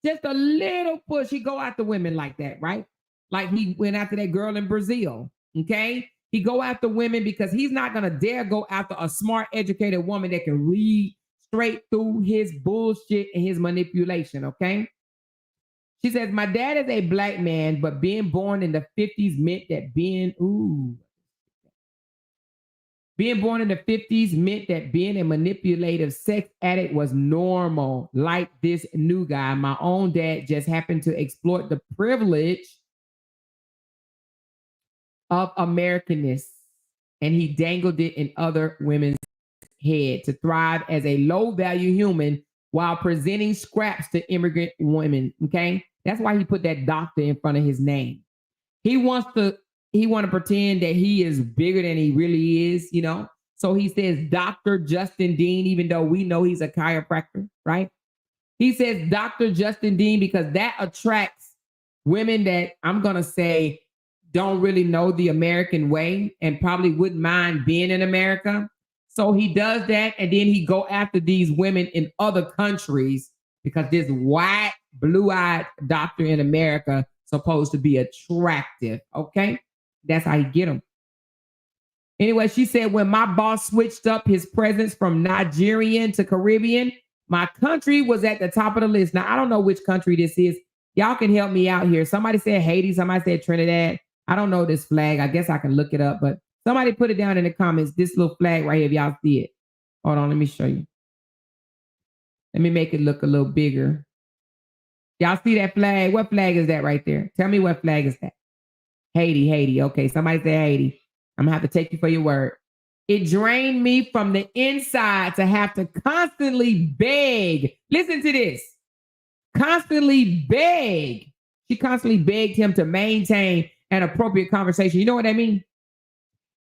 S2: Just a little push. He go after women like that, right? Like he went after that girl in Brazil, okay? He go after women because he's not going to dare go after a smart, educated woman that can read straight through his bullshit and his manipulation, okay? She says, my dad is a black man, but being born in the 50s meant that being born in the 50s meant that being a manipulative sex addict was normal. Like this new guy, my own dad just happened to exploit the privilege of Americanness, and he dangled it in other women's head to thrive as a low-value human while presenting scraps to immigrant women, okay? That's why he put that doctor in front of his name. He want to pretend that he is bigger than he really is, So he says Dr. Justin Dean, even though we know he's a chiropractor, right? He says Dr. Justin Dean because that attracts women that I'm going to say don't really know the American way and probably wouldn't mind being in America. So he does that, and then he go after these women in other countries because this white, blue-eyed doctor in America supposed to be attractive, okay? That's how you get them. Anyway, she said, when my boss switched up his presence from Nigerian to Caribbean, my country was at the top of the list. Now, I don't know which country this is. Y'all can help me out here. Somebody said Haiti. Somebody said Trinidad. I don't know this flag. I guess I can look it up, but somebody put it down in the comments. This little flag right here, if y'all see it. Hold on, let me show you. Let me make it look a little bigger. Y'all see that flag? What flag is that right there? Tell me what flag is that? Haiti. Okay, somebody said Haiti. I'm gonna have to take you for your word. It drained me from the inside to have to constantly beg. Listen to this. Constantly beg. She constantly begged him to maintain an appropriate conversation. You know what I mean?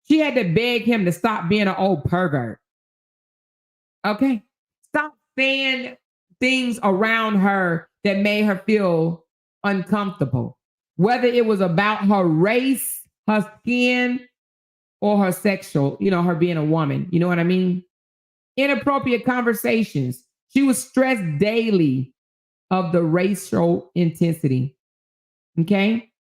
S2: She had to beg him to stop being an old pervert. Okay? Stop saying things around her that made her feel uncomfortable. Whether it was about her race, her skin, or her sexual, her being a woman. You know what I mean? Inappropriate conversations. She was stressed daily of the racial intensity. Okay?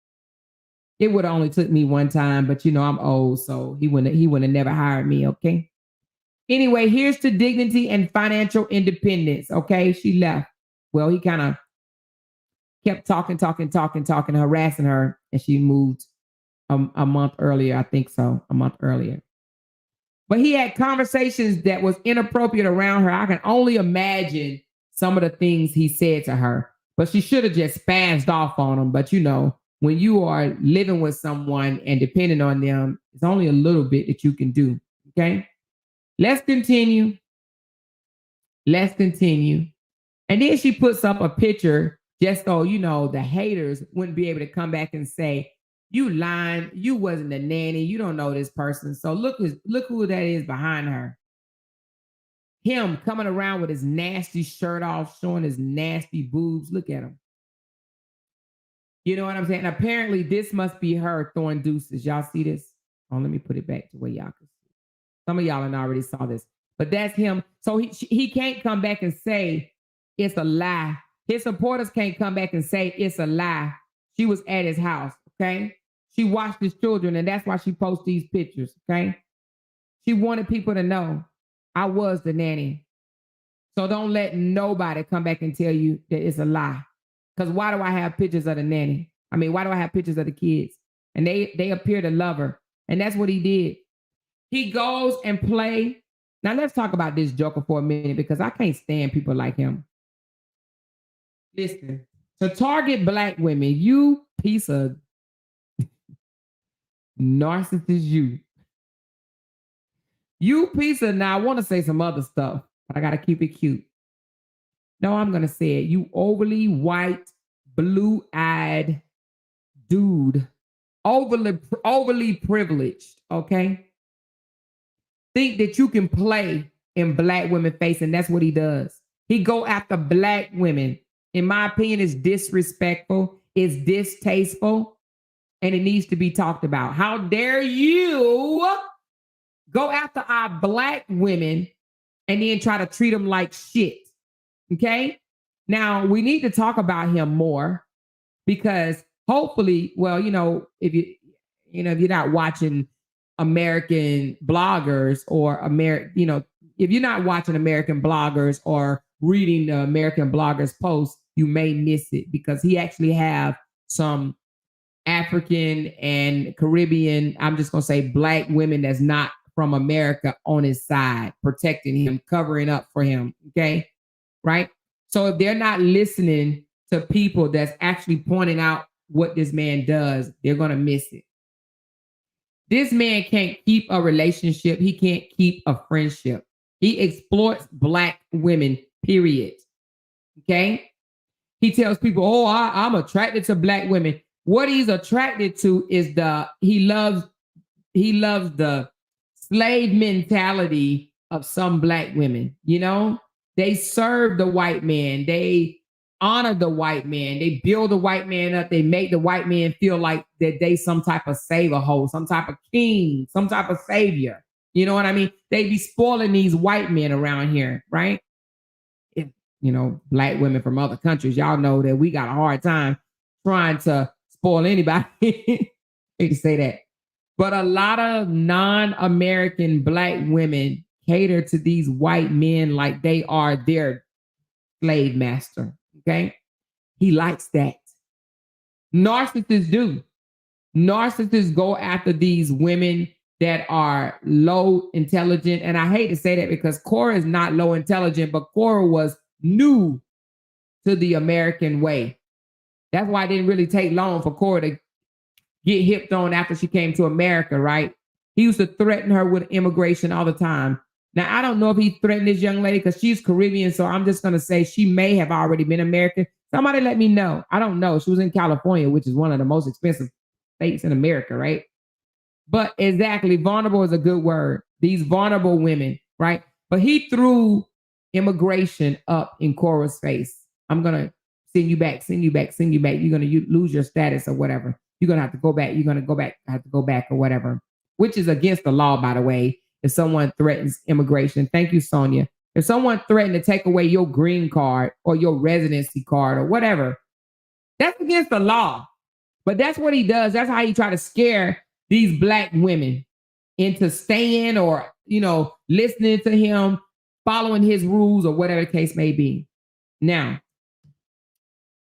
S2: It would have only took me one time, but I'm old, so he wouldn't have never hired me, okay? Anyway, here's to dignity and financial independence, okay? She left. Well, he kind of kept talking, harassing her, and she moved a month earlier, I think so, a month earlier. But he had conversations that was inappropriate around her. I can only imagine some of the things he said to her. But she should have just spazzed off on him. But when you are living with someone and depending on them, it's only a little bit that you can do. Okay. Let's continue. Let's continue. And then she puts up a picture just so, the haters wouldn't be able to come back and say, you lying, you wasn't a nanny, you don't know this person. So look who that is behind her. Him coming around with his nasty shirt off, showing his nasty boobs. Look at him. You know what I'm saying? Apparently, this must be her throwing deuces. Y'all see this? Oh, let me put it back to where y'all can see. Some of y'all already saw this. But that's him. So he can't come back and say it's a lie. His supporters can't come back and say it's a lie. She was at his house, okay? She watched his children, and that's why she posts these pictures, okay? She wanted people to know I was the nanny. So don't let nobody come back and tell you that it's a lie. Because why do I have pictures of the nanny? I mean, why do I have pictures of the kids? And they appear to love her. And that's what he did. He goes and play. Now let's talk about this joker for a minute because I can't stand people like him. Listen, to target Black women, you piece of narcissist, you piece of, now I want to say some other stuff, but I got to keep it cute. No, I'm going to say it. You overly white, blue-eyed dude, overly privileged, okay? Think that you can play in Black women's face, and that's what he does. He go after Black women. In my opinion, it's disrespectful, it's distasteful, and it needs to be talked about. How dare you go after our Black women and then try to treat them like shit? Okay. Now we need to talk about him more because hopefully, well, if you're not watching American bloggers or if you're not watching American bloggers or reading the American bloggers posts, you may miss it because he actually have some African and Caribbean, I'm just going to say Black women that's not from America on his side, protecting him, covering up for him. Okay. Right? So if they're not listening to people that's actually pointing out what this man does, they're going to miss it. This man can't keep a relationship. He can't keep a friendship. He exploits Black women, period. Okay? He tells people, oh, I'm attracted to Black women. What he's attracted to is he loves the slave mentality of some Black women, They serve the white man. They honor the white man. They build the white man up. They make the white man feel like that they some type of savior hole, some type of king, some type of savior. You know what I mean? They be spoiling these white men around here, right? If, Black women from other countries, y'all know that we got a hard time trying to spoil anybody. Hate to say that. But a lot of non-American Black women cater to these white men like they are their slave master. Okay. He likes that. Narcissists do. Narcissists go after these women that are low intelligent. And I hate to say that because Cora is not low intelligent, but Cora was new to the American way. That's why it didn't really take long for Cora to get hipped on after she came to America, right? He used to threaten her with immigration all the time. Now, I don't know if he threatened this young lady because she's Caribbean, so I'm just going to say she may have already been American. Somebody let me know. I don't know. She was in California, which is one of the most expensive states in America, right? But exactly, vulnerable is a good word. These vulnerable women, right? But he threw immigration up in Cora's face. I'm going to send you back. You're going to lose your status or whatever. You're going to have to go back. You're going to have to go back or whatever, which is against the law, by the way. If someone threatens immigration, thank you, Sonia. If someone threatened to take away your green card or your residency card or whatever, that's against the law. But that's what he does. That's how he try to scare these black women into staying or, listening to him, following his rules or whatever the case may be. Now,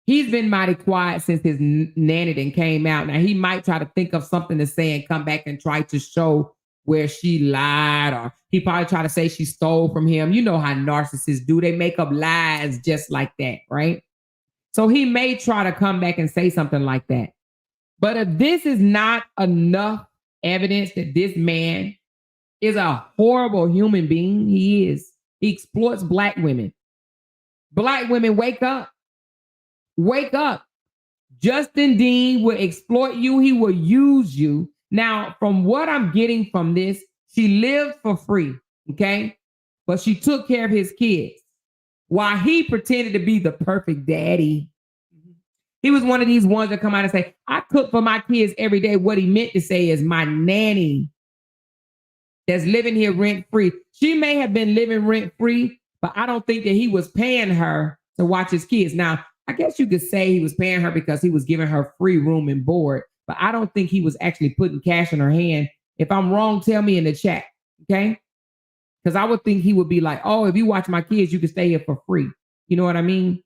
S2: he's been mighty quiet since his nanny then came out. Now, he might try to think of something to say and come back and try to show where she lied, or he probably try to say she stole from him. You know how narcissists do. They make up lies just like that, right? So he may try to come back and say something like that. But if this is not enough evidence that this man is a horrible human being, he is. He exploits black women. Black women, wake up. Wake up. Justin Dean will exploit you. He will use you. Now, from what I'm getting from this, she lived for free, okay? But she took care of his kids while he pretended to be the perfect daddy. He was one of these ones that come out and say, I cook for my kids every day. What he meant to say is my nanny that's living here rent-free. She may have been living rent-free, but I don't think that he was paying her to watch his kids. Now, I guess you could say he was paying her because he was giving her free room and board, but I don't think he was actually putting cash in her hand. If I'm wrong, tell me in the chat, okay? Because I would think he would be like, oh, if you watch my kids, you can stay here for free. You know what I mean?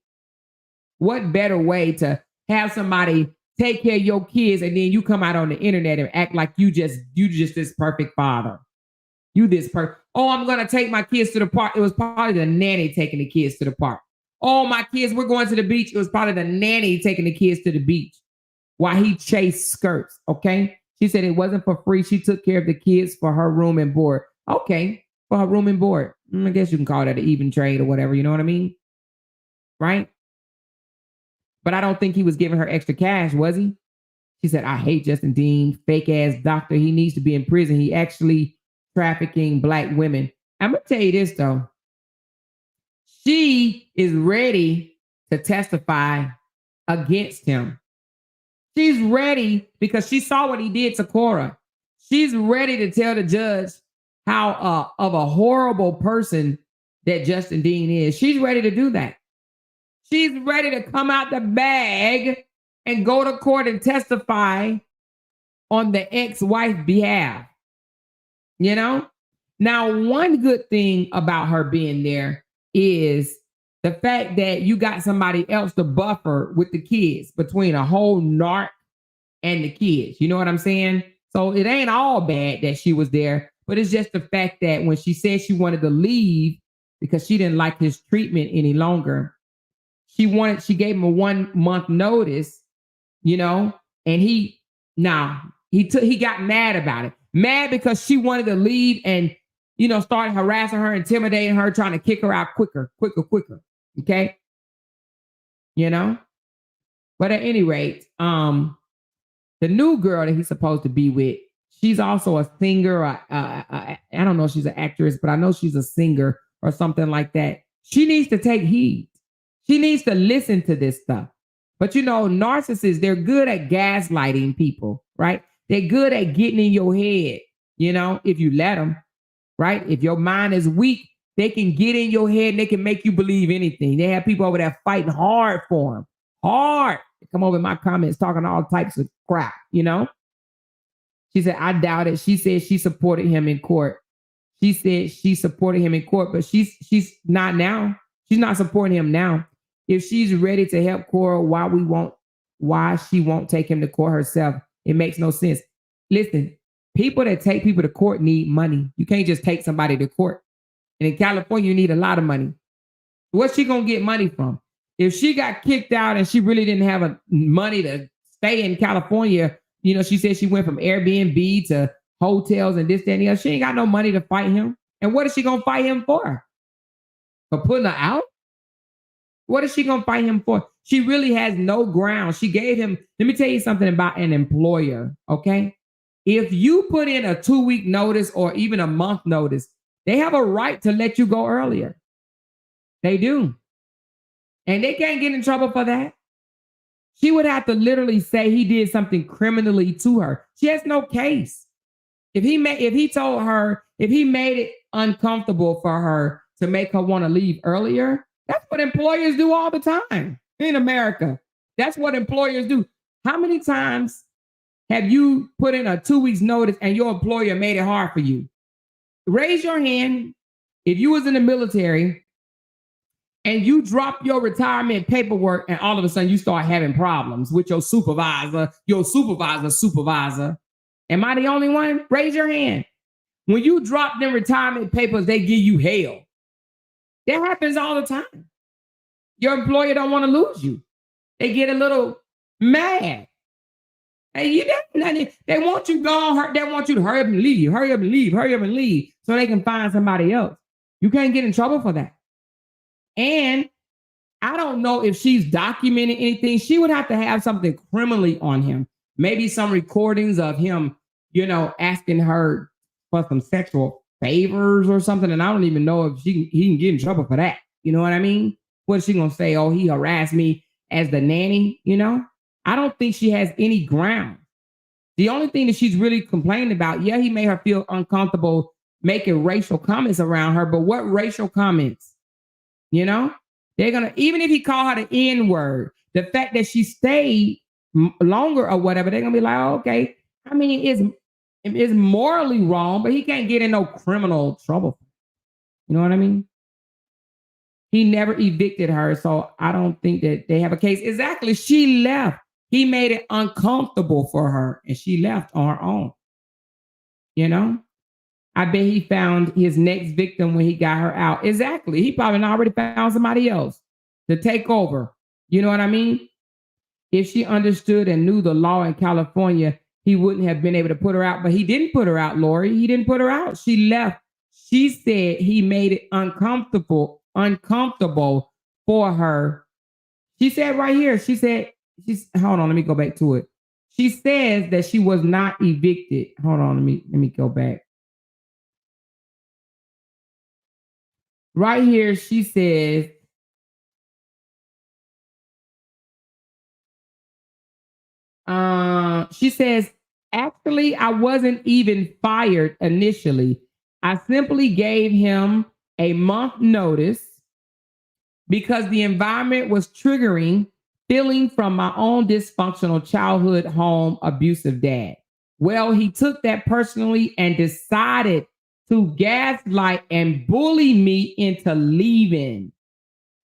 S2: What better way to have somebody take care of your kids and then you come out on the internet and act like you just this perfect father. You this perfect. Oh, I'm going to take my kids to the park. It was probably the nanny taking the kids to the park. Oh, my kids, we're going to the beach. It was probably the nanny taking the kids to the beach while he chased skirts, okay? She said it wasn't for free. She took care of the kids for her room and board. Okay, for her room and board. I guess you can call that an even trade or whatever, you know what I mean? Right? But I don't think he was giving her extra cash, was he? She said, I hate Justin Dean, fake ass doctor. He needs to be in prison. He actually trafficking black women. I'm going to tell you this, though. She is ready to testify against him. She's ready because she saw what he did to Cora. She's ready to tell the judge how of a horrible person that Justin Dean is. She's ready to do that. She's ready to come out the bag and go to court and testify on the ex-wife's behalf. You know? Now, one good thing about her being there is the fact that you got somebody else to buffer with the kids between a whole narc and the kids. You know what I'm saying? So it ain't all bad that she was there, but it's just the fact that when she said she wanted to leave because she didn't like his treatment any longer, she gave him a 1 month notice, and he got mad about it. Mad because she wanted to leave and, started harassing her, intimidating her, trying to kick her out quicker. Okay. But at any rate, the new girl that he's supposed to be with, she's also a singer. I don't know if she's an actress, but I know she's a singer or something like that. She needs to take heed. She needs to listen to this stuff. But narcissists, they're good at gaslighting people, right? They're good at getting in your head, if you let them, right? If your mind is weak, they can get in your head and they can make you believe anything. They have people over there fighting hard for them. Hard. They come over in my comments talking all types of crap, She said, I doubt it. She said she supported him in court. She said she supported him in court, but she's not now. She's not supporting him now. If she's ready to help Cora, why she won't take him to court herself? It makes no sense. Listen, people that take people to court need money. You can't just take somebody to court. And in California, you need a lot of money. What's she going to get money from? If she got kicked out and she really didn't have money to stay in California, she said she went from Airbnb to hotels and this, that, and the other. She ain't got no money to fight him. And what is she going to fight him for? For putting her out? What is she going to fight him for? She really has no ground. She gave him, let me tell you something about an employer, okay? If you put in a 2-week notice or even a month notice, they have a right to let you go earlier. They do. And they can't get in trouble for that. She would have to literally say he did something criminally to her. She has no case. If he made it uncomfortable for her to make her want to leave earlier, that's what employers do all the time in America. That's what employers do. How many times have you put in a 2 weeks notice and your employer made it hard for you? Raise your hand if you was in the military and you drop your retirement paperwork and all of a sudden you start having problems with your supervisor, supervisor. Am I the only one? Raise your hand. When you drop them retirement papers, they give you hell. That happens all the time. Your employer don't want to lose you. They get a little mad. Hey, they want you gone. They want you to hurry up and leave. Hurry up and leave, so they can find somebody else. You can't get in trouble for that. And I don't know if she's documented anything. She would have to have something criminally on him. Maybe some recordings of him, asking her for some sexual favors or something. And I don't even know if he can get in trouble for that. You know what I mean? What is she going to say? Oh, he harassed me as the nanny, I don't think she has any ground. The only thing that she's really complaining about, he made her feel uncomfortable making racial comments around her, but what racial comments? They're going to, even if he called her the N-word, the fact that she stayed longer or whatever, they're going to be like, oh, okay. I mean, it's morally wrong, but he can't get in no criminal trouble. You know what I mean? He never evicted her, so I don't think that they have a case. Exactly. She left. He made it uncomfortable for her, and she left on her own. I bet he found his next victim when he got her out. Exactly. He probably already found somebody else to take over. You know what I mean? If she understood and knew the law in California, he wouldn't have been able to put her out. But he didn't put her out, Lori. He didn't put her out. She left. She said he made it uncomfortable for her. She said right here, hold on, let me go back to it. She says that she was not evicted. Hold on, let me go back. Right here, she says, actually, I wasn't even fired initially. I simply gave him a month notice because the environment was triggering feeling from my own dysfunctional childhood home abusive dad. Well, he took that personally and decided to gaslight and bully me into leaving.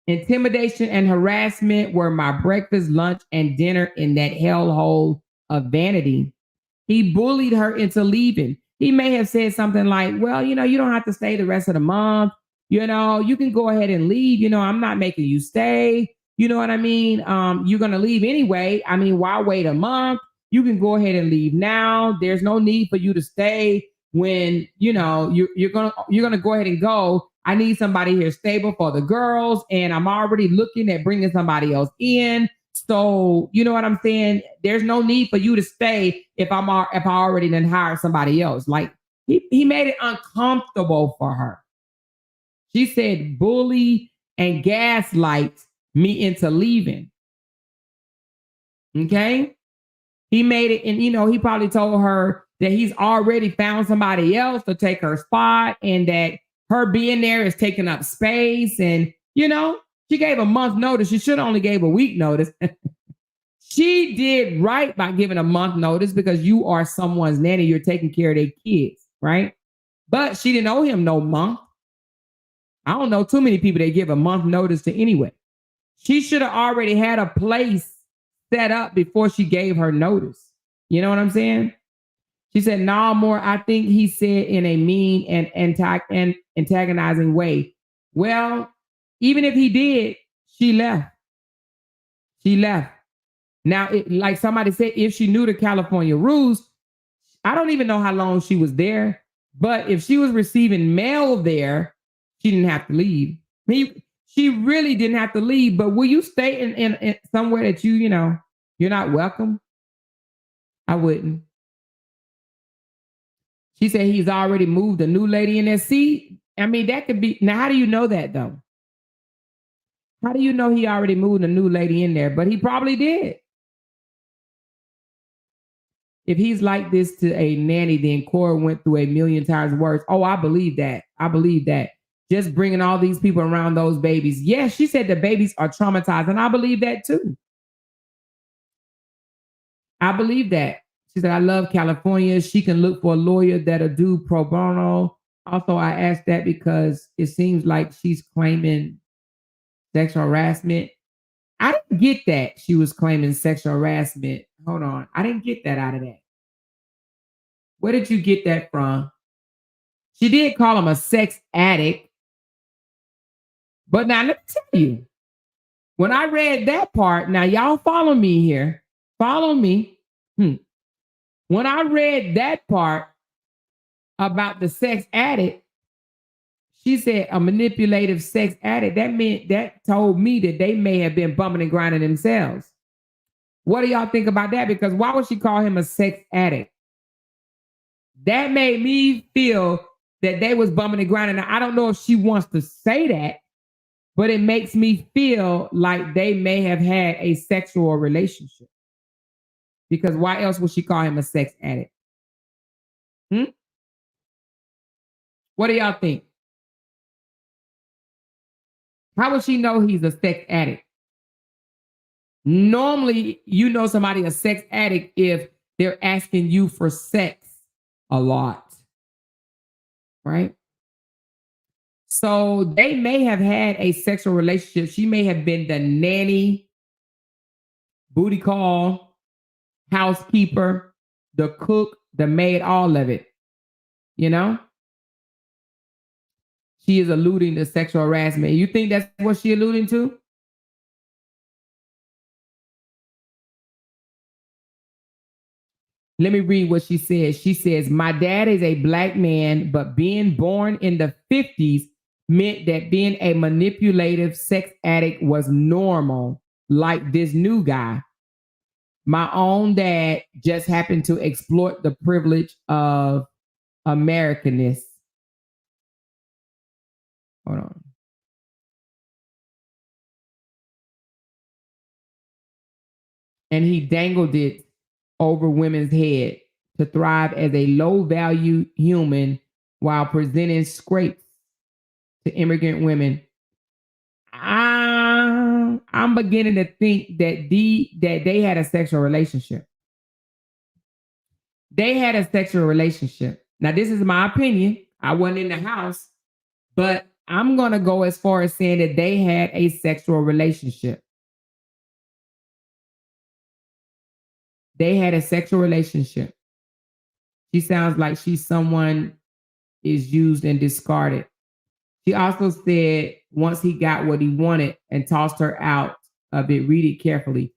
S2: Intimidation and harassment were my breakfast, lunch, and dinner in that hellhole of vanity. He bullied her into leaving. He may have said something like, well, you don't have to stay the rest of the month. You can go ahead and leave. I'm not making you stay. You know what I mean? You're going to leave anyway. I mean, why wait a month? You can go ahead and leave now. There's no need for you to stay when, you're going to go ahead and go. I need somebody here stable for the girls. And I'm already looking at bringing somebody else in. So, you know what I'm saying? There's no need for you to stay if I already done hired somebody else. Like he made it uncomfortable for her. She said, bully and gaslight me into leaving. Okay. He made it, and he probably told her that he's already found somebody else to take her spot and that her being there is taking up space. And, she gave a month notice. She should have only gave a week notice. She did right by giving a month notice because you are someone's nanny. You're taking care of their kids, right? But she didn't owe him no month. I don't know too many people that give a month notice to anyway. She should have already had a place set up before she gave her notice. You know what I'm saying? She said, no more. I think he said in a mean and antagonizing way. Well, even if he did, she left. She left. Now, like somebody said, if she knew the California rules, I don't even know how long she was there. But if she was receiving mail there, she didn't have to leave. She really didn't have to leave. But will you stay in somewhere that you're not welcome? I wouldn't. She said he's already moved a new lady in that seat. I mean, that could be. Now, how do you know that, though? How do you know he already moved a new lady in there? But he probably did. If he's like this to a nanny, then Cora went through a million times worse. Oh, I believe that. I believe that. Just bringing all these people around those babies. Yes, she said the babies are traumatized, and I believe that too. I believe that. She said, I love California. She can look for a lawyer that'll do pro bono. Also, I asked that because it seems like she's claiming sexual harassment. I didn't get that she was claiming sexual harassment. Hold on. I didn't get that out of that. Where did you get that from? She did call him a sex addict. But now let me tell you, when I read that part, now y'all follow me here. Follow me. When I read that part about the sex addict, she said a manipulative sex addict. That told me that they may have been bumming and grinding themselves. What do y'all think about that? Because why would she call him a sex addict? That made me feel that they was bumming and grinding. Now, I don't know if she wants to say that, but it makes me feel like they may have had a sexual relationship. Because why else would she call him a sex addict? What do y'all think? How would she know he's a sex addict? Normally, you know somebody a sex addict if they're asking you for sex a lot, right? So they may have had a sexual relationship. She may have been the nanny, booty call, housekeeper, the cook, the maid, all of it. You know? She is alluding to sexual harassment. You think that's what she alluding to? Let me read what she says. She says, my dad is a black man, but being born in the 50s meant that being a manipulative sex addict was normal, like this new guy. My own dad just happened to exploit the privilege of Americanness. Hold on. And he dangled it over women's head to thrive as a low-value human while presenting scrapes to immigrant women. I'm beginning to think that they had a sexual relationship. They had a sexual relationship. Now, this is my opinion. I wasn't in the house, but I'm going to go as far as saying that they had a sexual relationship. They had a sexual relationship. She sounds like she's someone is used and discarded. She also said once he got what he wanted and tossed her out of it, read it carefully.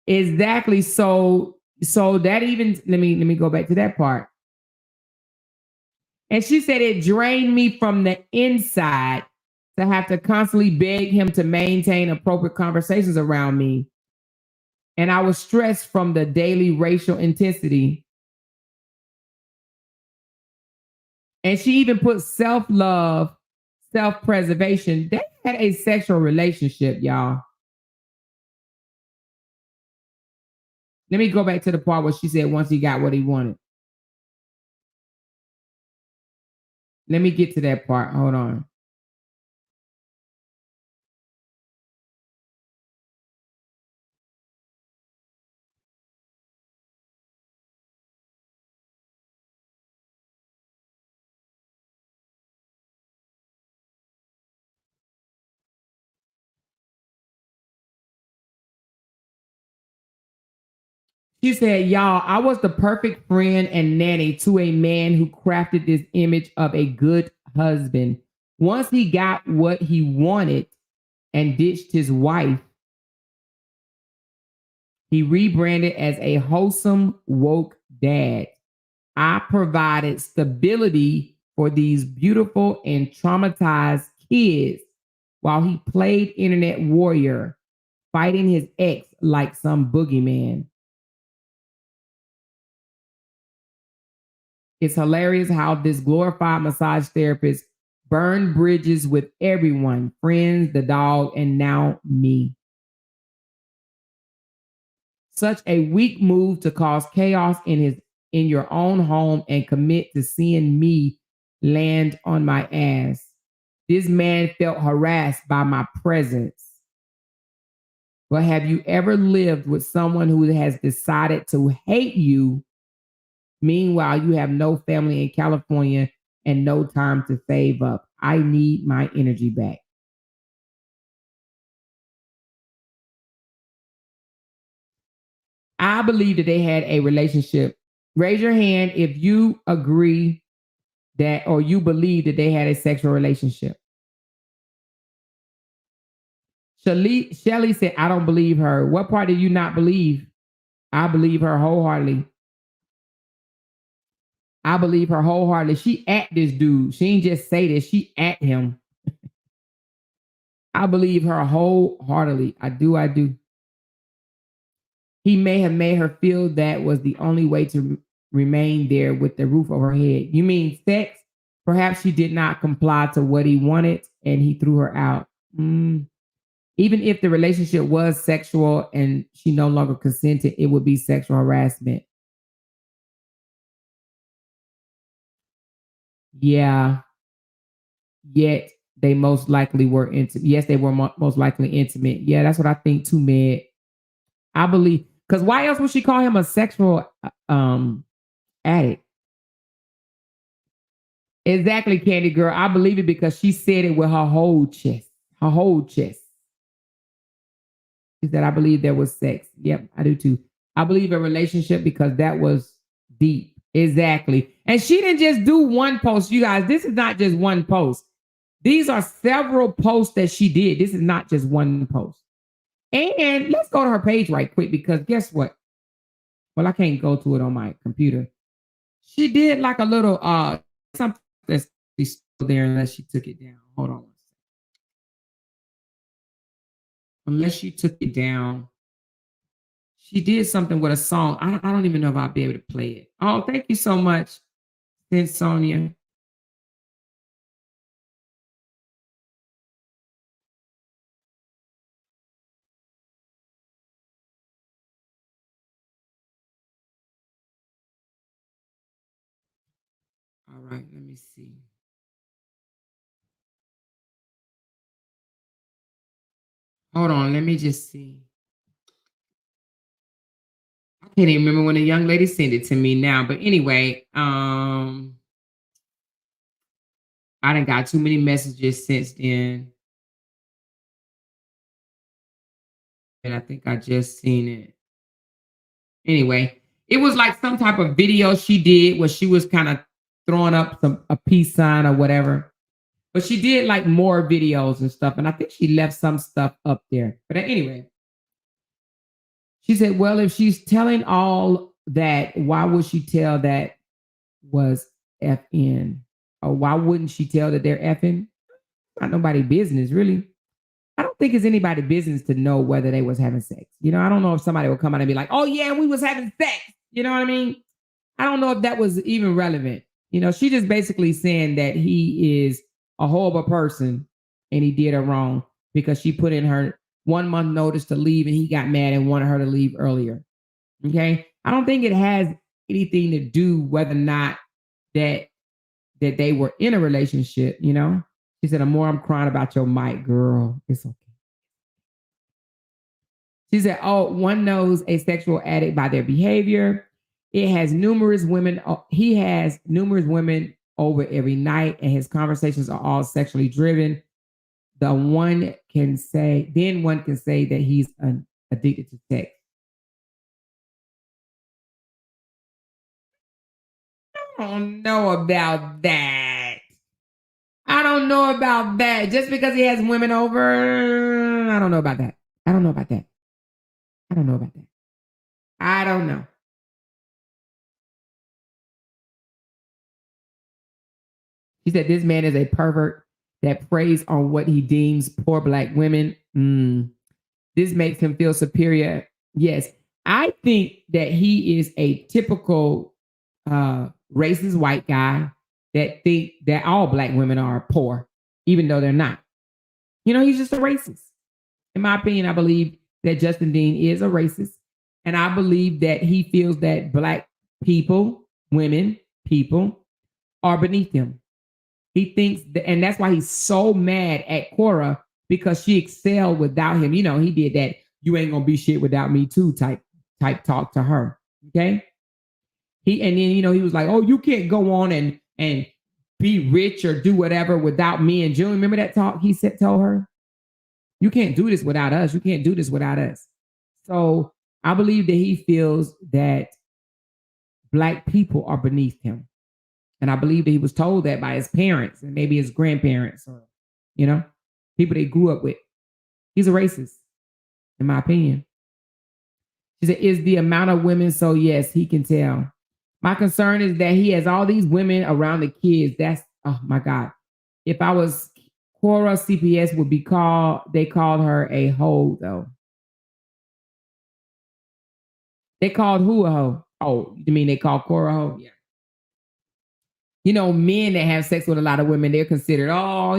S2: Exactly. So that even let me go back to that part. And she said it drained me from the inside to have to constantly beg him to maintain appropriate conversations around me. And I was stressed from the daily racial intensity. And she even put self-love, self-preservation. They had a sexual relationship, y'all. Let me go back to the part where she said once he got what he wanted. Let me get to that part. Hold on. She said, y'all, I was the perfect friend and nanny to a man who crafted this image of a good husband. Once he got what he wanted and ditched his wife, he rebranded as a wholesome, woke dad. I provided stability for these beautiful and traumatized kids while he played internet warrior, fighting his ex like some boogeyman. It's hilarious how this glorified massage therapist burned bridges with everyone, friends, the dog, and now me. Such a weak move to cause chaos in your own home and commit to seeing me land on my ass. This man felt harassed by my presence. But have you ever lived with someone who has decided to hate you? Meanwhile, you have no family in California and no time to save up. I need my energy back. I believe that they had a relationship. Raise your hand if you agree that or you believe that they had a sexual relationship. Shelly said, I don't believe her. What part do you not believe? I believe her wholeheartedly. I believe her wholeheartedly. She at this dude. She ain't just say this. She at him. I believe her wholeheartedly. I do. I do. He may have made her feel that was the only way to remain there with the roof over her head. You mean sex? Perhaps she did not comply to what he wanted and he threw her out. Even if the relationship was sexual and she no longer consented, it would be sexual harassment. Yeah. Yet they most likely were intimate. Yes, they were most likely intimate. Yeah, that's what I think too, Meg. I believe because why else would she call him a sexual addict? Exactly, Candy Girl. I believe it because she said it with her whole chest. Her whole chest. She said, I believe there was sex. Yep, I do too. I believe a relationship because that was deep. Exactly. And she didn't just do one post. You guys, this is not just one post. These are several posts that she did. This is not just one post. And let's go to her page right quick because guess what? Well, I can't go to it on my computer. She did like a little something that's still there unless she took it down. Hold on. Unless she took it down. She did something with a song. I don't even know if I'll be able to play it. Oh, thank you so much, Sis Sonia. All right, let me see. Hold on, let me just see. I can't even remember when a young lady sent it to me now, but anyway, I done got too many messages since then. And I think I just seen it. Anyway, it was like some type of video she did where she was kind of throwing up a peace sign or whatever. But she did like more videos and stuff. And I think she left some stuff up there. But anyway, she said, well, if she's telling all that, why would she tell that was FN? Or why wouldn't she tell that they're effing? Not nobody business, really. I don't think it's anybody's business to know whether they was having sex. You know, I don't know if somebody would come out and be like, oh yeah, we was having sex. You know what I mean? I don't know if that was even relevant. You know, she just basically saying that he is a horrible person and he did her wrong because she put in her 1 month notice to leave and he got mad and wanted her to leave earlier. Okay. I don't think it has anything to do whether or not that they were in a relationship, you know. She said, the more I'm crying about your mic, girl, it's okay. She said, oh, one knows a sexual addict by their behavior. It has numerous women. He has numerous women over every night, and his conversations are all sexually driven. One can say that he's addicted to sex. I don't know about that. I don't know about that. Just because he has women over, I don't know about that. I don't know about that. I don't know about that. I don't know. She said this man is a pervert that preys on what he deems poor black women. This makes him feel superior. Yes, I think that he is a typical racist white guy that think that all black women are poor, even though they're not. You know, he's just a racist. In my opinion, I believe that Justin Dean is a racist. And I believe that he feels that black people, women, people are beneath him. He thinks that, and that's why he's so mad at Cora because she excelled without him. You know, he did that
S3: you ain't gonna be shit without me too type talk to her. Okay. And then he was like, oh, you can't go on and be rich or do whatever without me and June. Remember that talk he said told her? You can't do this without us. You can't do this without us. So I believe that he feels that Black people are beneath him. And I believe that he was told that by his parents and maybe his grandparents or, people they grew up with. He's a racist, in my opinion. She said, is the amount of women so? Yes, he can tell. My concern is that he has all these women around the kids. That's, oh my God. If I was Cora, CPS would be they called her a hoe, though. They called who a hoe? Oh, you mean they called Cora a hoe? Yeah. Men that have sex with a lot of women, they're considered, all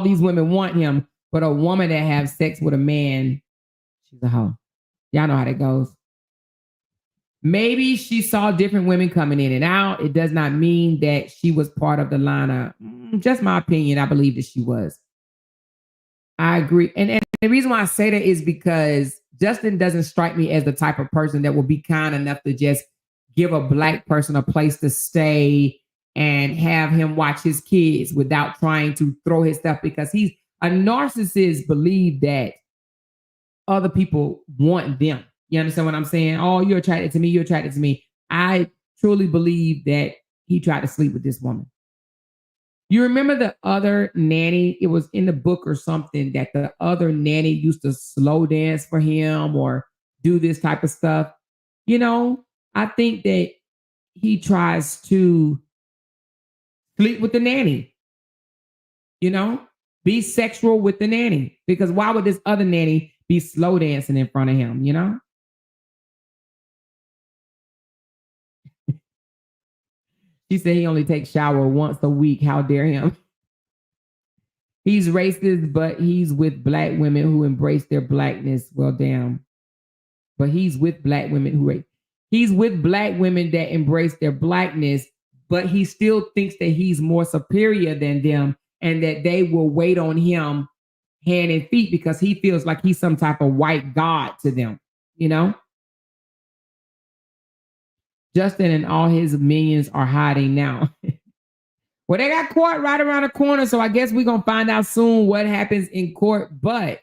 S3: these women want him. But a woman that have sex with a man, she's a hoe. Y'all know how that goes. Maybe she saw different women coming in and out. It does not mean that she was part of the lineup. Just my opinion. I believe that she was. I agree. And the reason why I say that is because Justin doesn't strike me as the type of person that will be kind enough to just give a Black person a place to stay and have him watch his kids without trying to throw his stuff, because he's a narcissist. Believe that other people want them. You understand what I'm saying? Oh, you're attracted to me. You're attracted to me. I truly believe that he tried to sleep with this woman. You remember the other nanny? It was in the book or something that the other nanny used to slow dance for him or do this type of stuff. I think that he tries to sleep with the nanny, be sexual with the nanny, because why would this other nanny be slow dancing in front of him, She said he only takes shower once a week. How dare him? He's racist, but he's with Black women who embrace their Blackness. Well, damn. But he's with Black women he's with Black women that embrace their Blackness, but he still thinks that he's more superior than them and that they will wait on him hand and feet because he feels like he's some type of white god to them, Justin and all his minions are hiding now. Well, they got court right around the corner, so I guess we're going to find out soon what happens in court. But,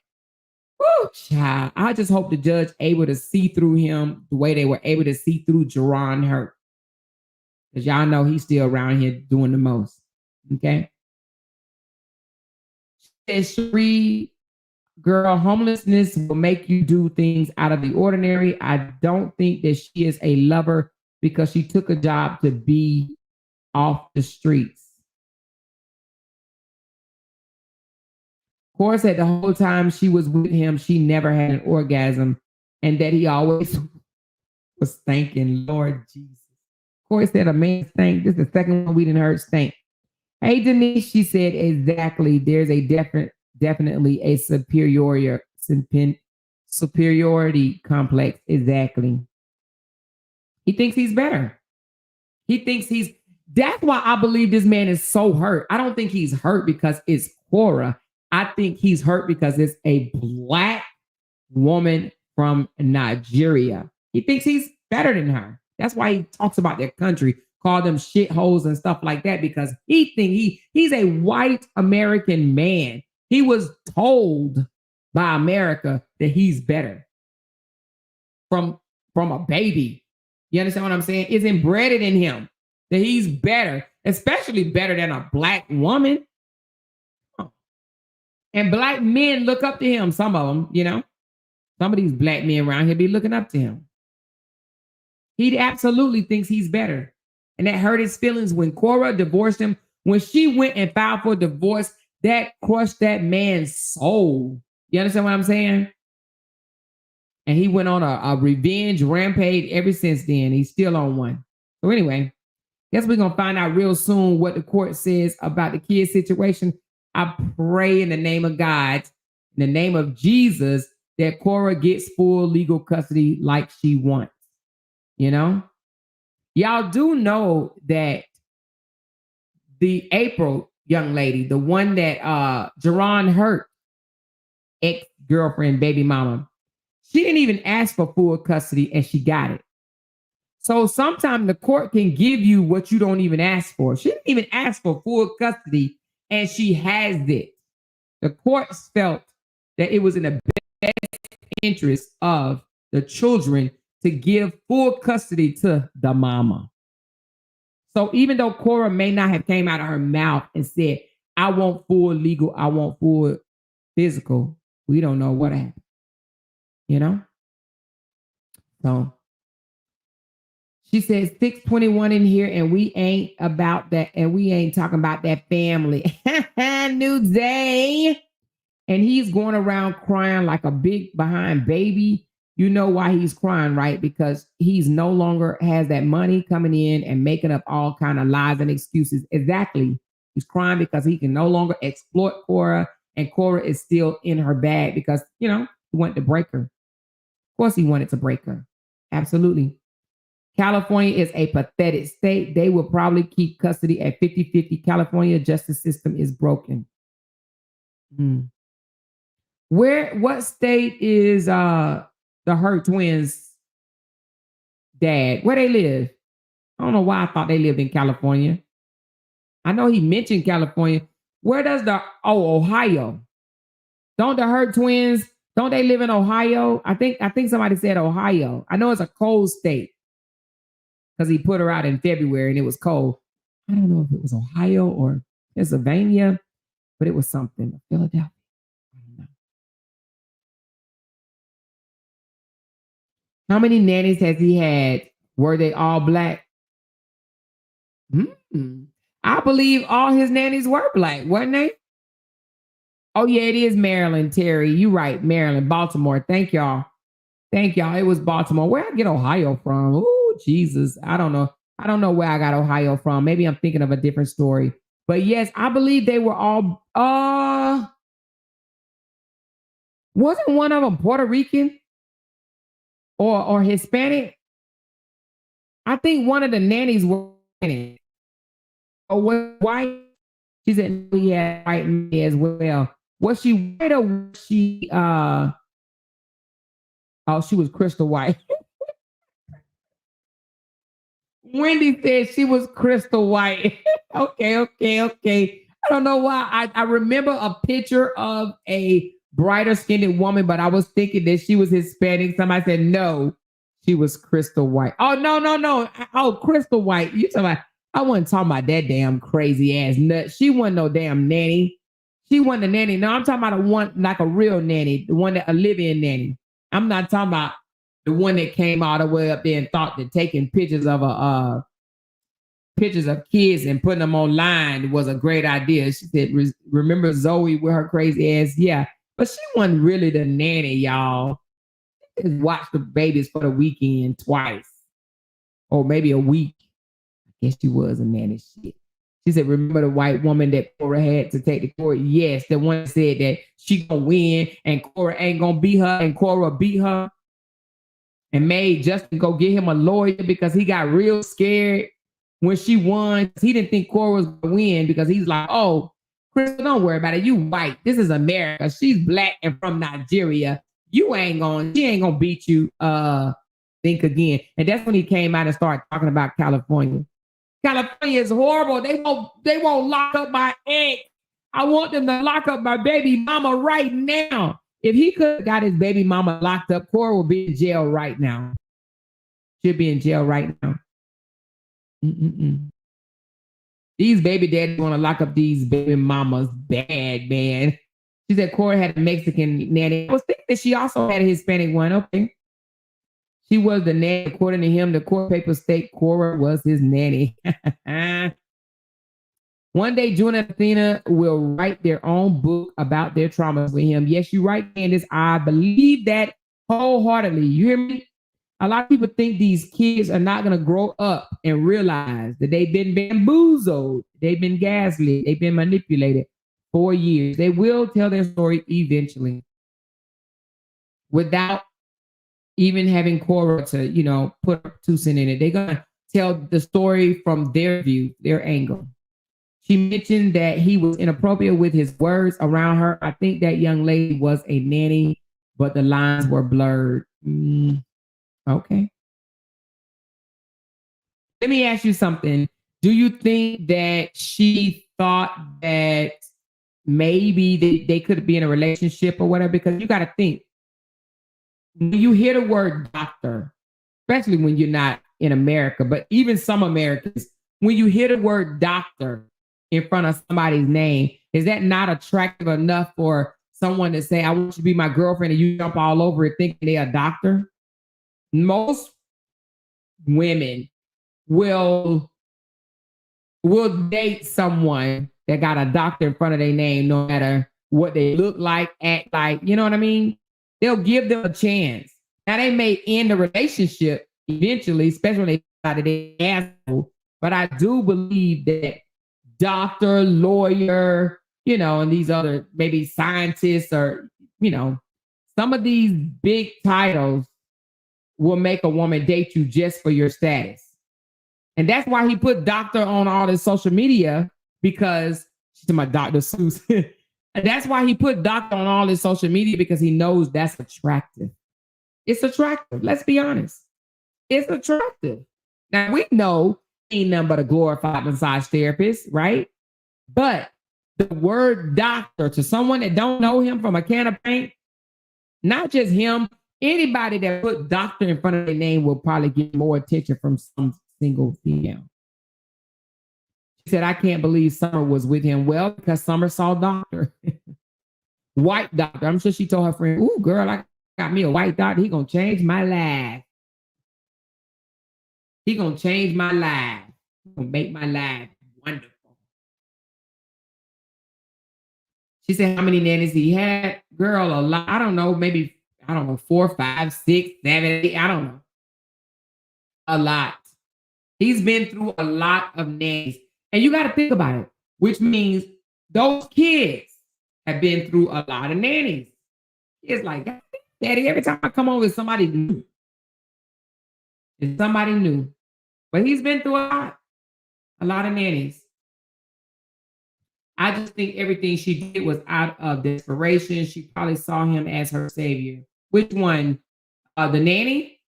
S3: whoo, child, I just hope the judge able to see through him the way they were able to see through Gerald Hurt. Because y'all know he's still around here doing the most. Okay? She girl, homelessness will make you do things out of the ordinary. I don't think that she is a lover because she took a job to be off the streets. Cora said the whole time she was with him, she never had an orgasm and that he always was thanking Lord Jesus. Cora said a man stank. This is the second one we didn't heard stank. Hey, Denise, she said exactly. There's a definitely a superiority complex. Exactly. He thinks he's better. That's why I believe this man is so hurt. I don't think he's hurt because it's Cora. I think he's hurt because it's a Black woman from Nigeria. He thinks he's better than her. That's why he talks about their country, call them shitholes and stuff like that, because he thinks he's a white American man. He was told by America that he's better from a baby. You understand what I'm saying? It's embedded in him that he's better, especially better than a Black woman. And Black men look up to him. Some of them, some of these Black men around here be looking up to him. He absolutely thinks he's better. And that hurt his feelings when Cora divorced him. When she went and filed for divorce, that crushed that man's soul. You understand what I'm saying? And he went on a revenge rampage ever since then. He's still on one. So anyway, guess we're going to find out real soon what the court says about the kid situation. I pray in the name of God, in the name of Jesus, that Cora gets full legal custody like she wants. Y'all do know that the April young lady, the one that Gerald Hurt girlfriend, baby mama. She didn't even ask for full custody and she got it. So sometimes the court can give you what you don't even ask for. She didn't even ask for full custody and she has it. The courts felt that it was in the best interest of the children to give full custody to the mama. So even though Cora may not have came out of her mouth and said, I want full legal, I want full physical, we don't know what happened. You know? So she says 621 in here, and we ain't about that, and we ain't talking about that family. New day. And he's going around crying like a big behind baby. You know why he's crying, right? Because he's no longer has that money coming in and making up all kind of lies and excuses. Exactly. He's crying because he can no longer exploit Cora, and Cora is still in her bag because, he wanted to break her. Of course he wanted to break her. Absolutely. California is a pathetic state. They will probably keep custody at 50-50. California justice system is broken. What state is the Hurt twins' dad? Where they live? I don't know why I thought they lived in California. I know he mentioned California. Where does Ohio? Don't the Hurt twins, don't they live in Ohio? I think somebody said Ohio. I know it's a cold state because he put her out in February and it was cold. I don't know if it was Ohio or Pennsylvania, but it was something. Philadelphia. How many nannies has he had? Were they all black? I believe all his nannies were black, weren't they? Oh, yeah, it is Maryland, Terry. You right, Maryland, Baltimore. Thank y'all. It was Baltimore. Where I get Ohio from? Oh, Jesus. I don't know. I don't know where I got Ohio from. Maybe I'm thinking of a different story. But yes, I believe they were all wasn't one of them Puerto Rican or Hispanic? I think one of the nannies were Hispanic. Or was white? She said he had white nanny as well. Was she white or was she she was crystal white. Wendy said she was crystal white. Okay. I don't know why. I remember a picture of a brighter skinned woman, but I was thinking that she was Hispanic. Somebody said no, she was crystal white. Oh, no. Oh, crystal white. You talking about, I wasn't talking about that damn crazy ass nut. She wasn't no damn nanny. She wasn't a nanny. No, I'm talking about one like a real nanny, the one that a live-in nanny. I'm not talking about the one that came all the way up there and thought that taking pictures of pictures of kids and putting them online was a great idea. She said, remember Zoe with her crazy ass? Yeah, but she wasn't really the nanny, y'all. She just watched the babies for the weekend twice, or maybe a week. I guess she was a nanny shit. She said, remember the white woman that Cora had to take the court? Yes, the one said that she gonna win and Cora ain't gonna beat her, and Cora beat her and made Justin go get him a lawyer because he got real scared when she won. He didn't think Cora was gonna win because he's like, oh, Crystal, don't worry about it. You white. This is America. She's black and from Nigeria. She ain't gonna beat you. Think again. And that's when he came out and started talking about California. California is horrible. They won't lock up my ex. I want them to lock up my baby mama right now. If he could have got his baby mama locked up, Cora would be in jail right now. She'll be in jail right now. These baby daddies want to lock up these baby mamas bad, man. She said Cora had a Mexican nanny. I was thinking that she also had a Hispanic one. Okay. She was the nanny. According to him, the court papers state Cora was his nanny. One day, June and Athena will write their own book about their traumas with him. Yes, you're right, Candace. I believe that wholeheartedly. You hear me? A lot of people think these kids are not going to grow up and realize that they've been bamboozled, they've been gaslit, they've been manipulated for years. They will tell their story eventually without even having Cora to, put her 2 cents in it. They're going to tell the story from their view, their angle. She mentioned that he was inappropriate with his words around her. I think that young lady was a nanny, but the lines were blurred. Okay. Let me ask you something. Do you think that she thought that maybe they could be in a relationship or whatever? Because you got to think, when you hear the word doctor, especially when you're not in America, but even some Americans, when you hear the word doctor in front of somebody's name, is that not attractive enough for someone to say, I want you to be my girlfriend, and you jump all over it thinking they're a doctor? Most women will date someone that got a doctor in front of their name, no matter what they look like, act like, you know what I mean? They'll give them a chance. Now they may end the relationship eventually, especially when they decide they asshole. But I do believe that doctor, lawyer, and these other maybe scientists or, some of these big titles will make a woman date you just for your status. And that's why he put doctor on all his social media, because she's my Dr. Seuss. And that's why he put doctor on all his social media, because he knows that's attractive. It's attractive. Let's be honest. It's attractive. Now we know he ain't nothing but a glorified massage therapist, right? But the word doctor to someone that don't know him from a can of paint, not just him, anybody that put doctor in front of their name will probably get more attention from some single female. She said, I can't believe Summer was with him. Well, because Summer saw doctor. White doctor. I'm sure she told her friend, ooh, girl, I got me a white doctor. He gonna change my life. He gonna change my life. He gonna make my life wonderful. She said, how many nannies he had? Girl, a lot. I don't know, maybe, 4, 5, 6, 7, 8. I don't know. A lot. He's been through a lot of nannies. And you got to think about it, which means those kids have been through a lot of nannies. It's like, Daddy, every time I come over, it's somebody new. It's somebody new. But he's been through a lot of nannies. I just think everything she did was out of desperation. She probably saw him as her savior. Which one? The nanny?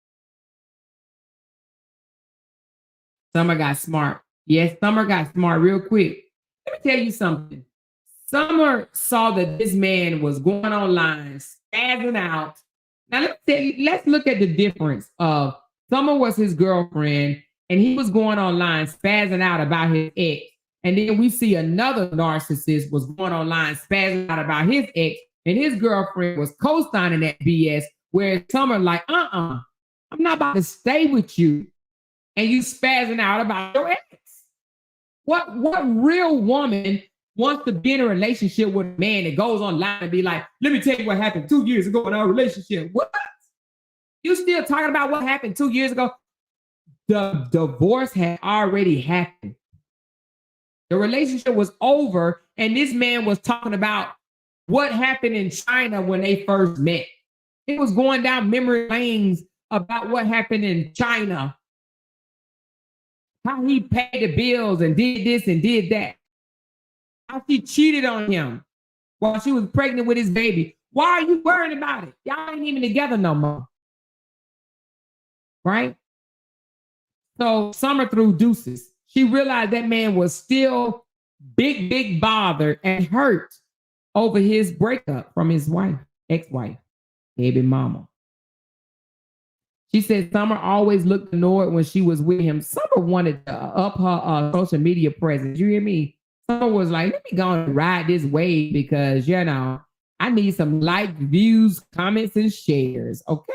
S3: Summer got smart. Yes, Summer got smart real quick. Let me tell you something. Summer saw that this man was going online, spazzing out. Now let's look at the difference of Summer was his girlfriend, and he was going online, spazzing out about his ex. And then we see another narcissist was going online, spazzing out about his ex, and his girlfriend was co-signing that BS, where Summer like, I'm not about to stay with you, and you spazzing out about your ex. What real woman wants to be in a relationship with a man that goes online and be like, let me tell you what happened 2 years ago in our relationship? What? You still talking about what happened 2 years ago? The divorce had already happened. The relationship was over, and this man was talking about what happened in China when they first met. It was going down memory lanes about what happened in China. How he paid the bills and did this and did that. How she cheated on him while she was pregnant with his baby. Why are you worrying about it? Y'all ain't even together no more. Right? So Summer threw deuces. She realized that man was still big bothered and hurt over his breakup from his wife, ex-wife, baby mama. She said Summer always looked annoyed when she was with him. Summer wanted to up her social media presence. You hear me? Summer was like, let me go and ride this wave because, I need some likes, views, comments, and shares. Okay.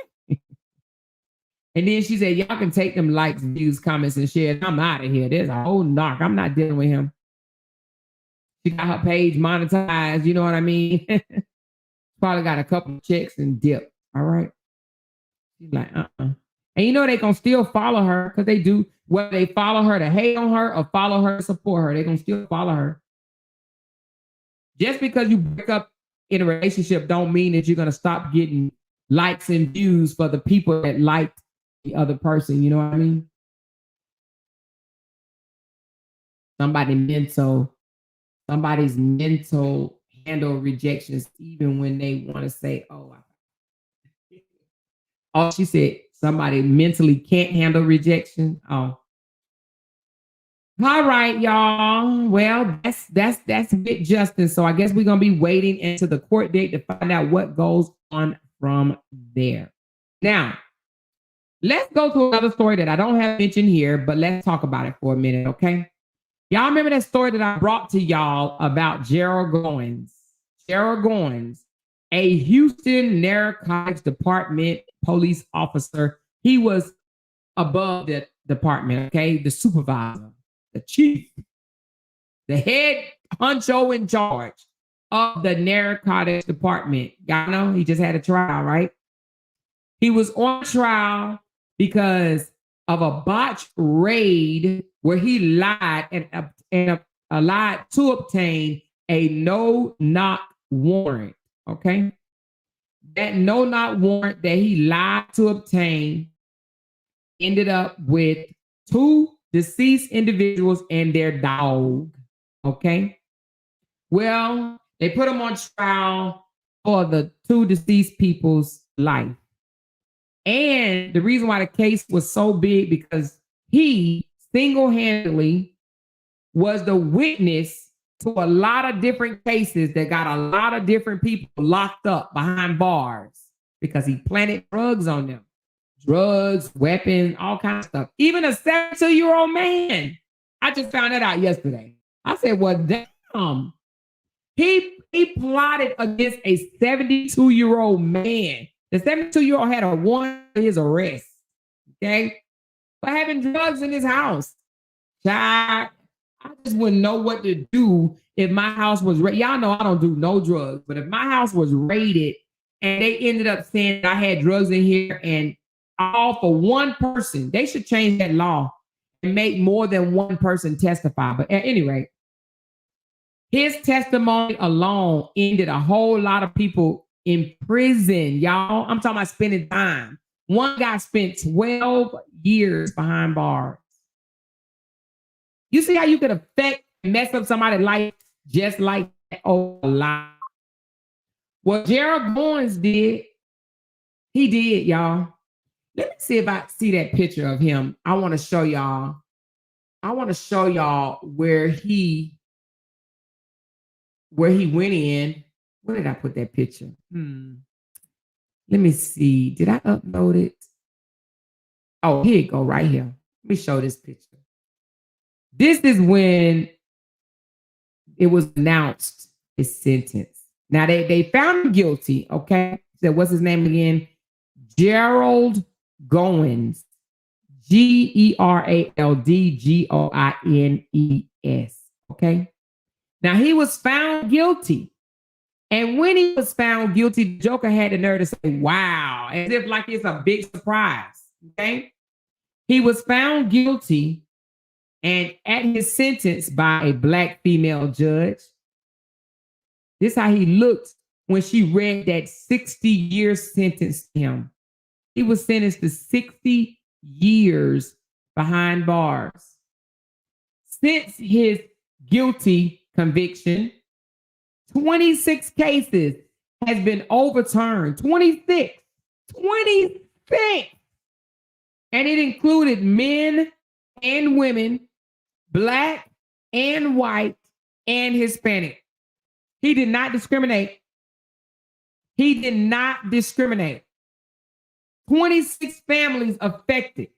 S3: And then she said, y'all can take them likes, views, comments, and shares. I'm out of here. There's a whole narc. I'm not dealing with him. She got her page monetized. You know what I mean? Probably got a couple of checks and dip. All right. She's like, And they going to still follow her because they do. Whether they follow her to hate on her or follow her to support her, they going to still follow her. Just because you break up in a relationship don't mean that you're going to stop getting likes and views for the people that liked the other person. You know what I mean? Somebody mental somebody's mental handle rejections, even when they want to say, oh, she said somebody mentally can't handle rejection. Oh. All right, y'all. Well, that's with Justin. So I guess we're gonna be waiting into the court date to find out what goes on from there. Now, let's go to another story that I don't have mentioned here, but let's talk about it for a minute, okay? Y'all remember that story that I brought to y'all about Gerald Goines? Gerald Goines, a Houston Narcotics Department police officer. He was above the department, okay? The supervisor, the chief, the head honcho in charge of the Narcotics Department. Y'all know he just had a trial, right? He was on trial because of a botched raid where he lied and lied to obtain a no-knock warrant. Okay, that no-knock warrant that he lied to obtain ended up with 2 deceased individuals and their dog. Okay, well, they put him on trial for the 2 deceased people's life. And the reason why the case was so big because he single-handedly was the witness to a lot of different cases that got a lot of different people locked up behind bars because he planted drugs on them. Drugs, weapons, all kinds of stuff. Even a 72-year-old man. I just found that out yesterday. I said, well, damn. He plotted against a 72-year-old man. The 72-year-old had a warrant for his arrest, okay? For having drugs in his house. Child, I just wouldn't know what to do if my house was raided. Y'all know I don't do no drugs, but if my house was raided and they ended up saying I had drugs in here and all for one person, they should change that law and make more than one person testify. But at any rate, his testimony alone ended a whole lot of people in prison, y'all. I'm talking about spending time. One guy spent 12 years behind bars. You see how you could affect and mess up somebody's life just like that? Oh, a lot. What Gerald Goines did, he did, y'all. Let me see if I see that picture of him. I want to show y'all. I want to show y'all where he went in. Where did I put that picture? Let me see. Did I upload it? Oh, here it go, right here. Let me show this picture. This is when it was announced his sentence. Now they found him guilty. Okay, so what's his name again? Gerald Goines. GeraldGoines. Okay. Now he was found guilty. And when he was found guilty, the Joker had the nerve to say, wow, as if like it's a big surprise. Okay. He was found guilty and at his sentence by a Black female judge. This is how he looked when she read that 60-year sentence to him. He was sentenced to 60 years behind bars. Since his guilty conviction, 26 cases has been overturned. 26. And it included men and women, Black and white and Hispanic. He did not discriminate. 26 families affected.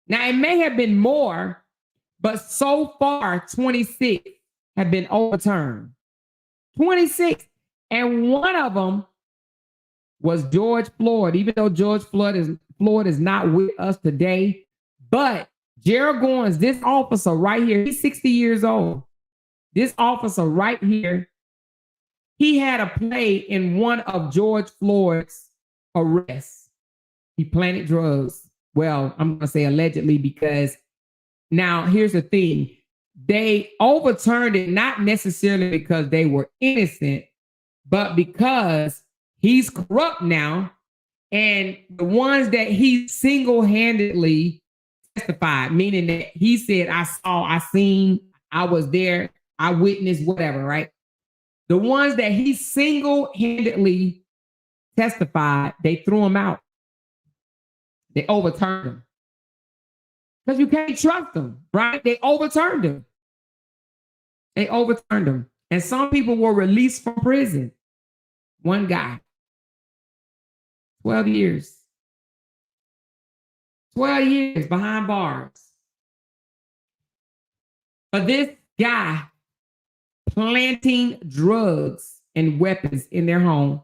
S3: Now, it may have been more, but so far, 26 have been overturned. 26. And one of them was George Floyd, even though George Floyd is not with us today. But Gerald Goines, this officer right here, he's 60 years old. This officer right here, he had a play in one of George Floyd's arrests. He planted drugs. Well, I'm going to say allegedly because now here's the thing. They overturned it not necessarily because they were innocent, but because he's corrupt now. And the ones that he single-handedly testified, meaning that he said, I saw, I seen, I was there, eyewitness, whatever, right? The ones that he single-handedly testified, they threw him out. They overturned him. Because you can't trust them, right? They overturned him. They overturned him. And some people were released from prison. One guy, 12 years. 12 years behind bars. But this guy planting drugs and weapons in their home,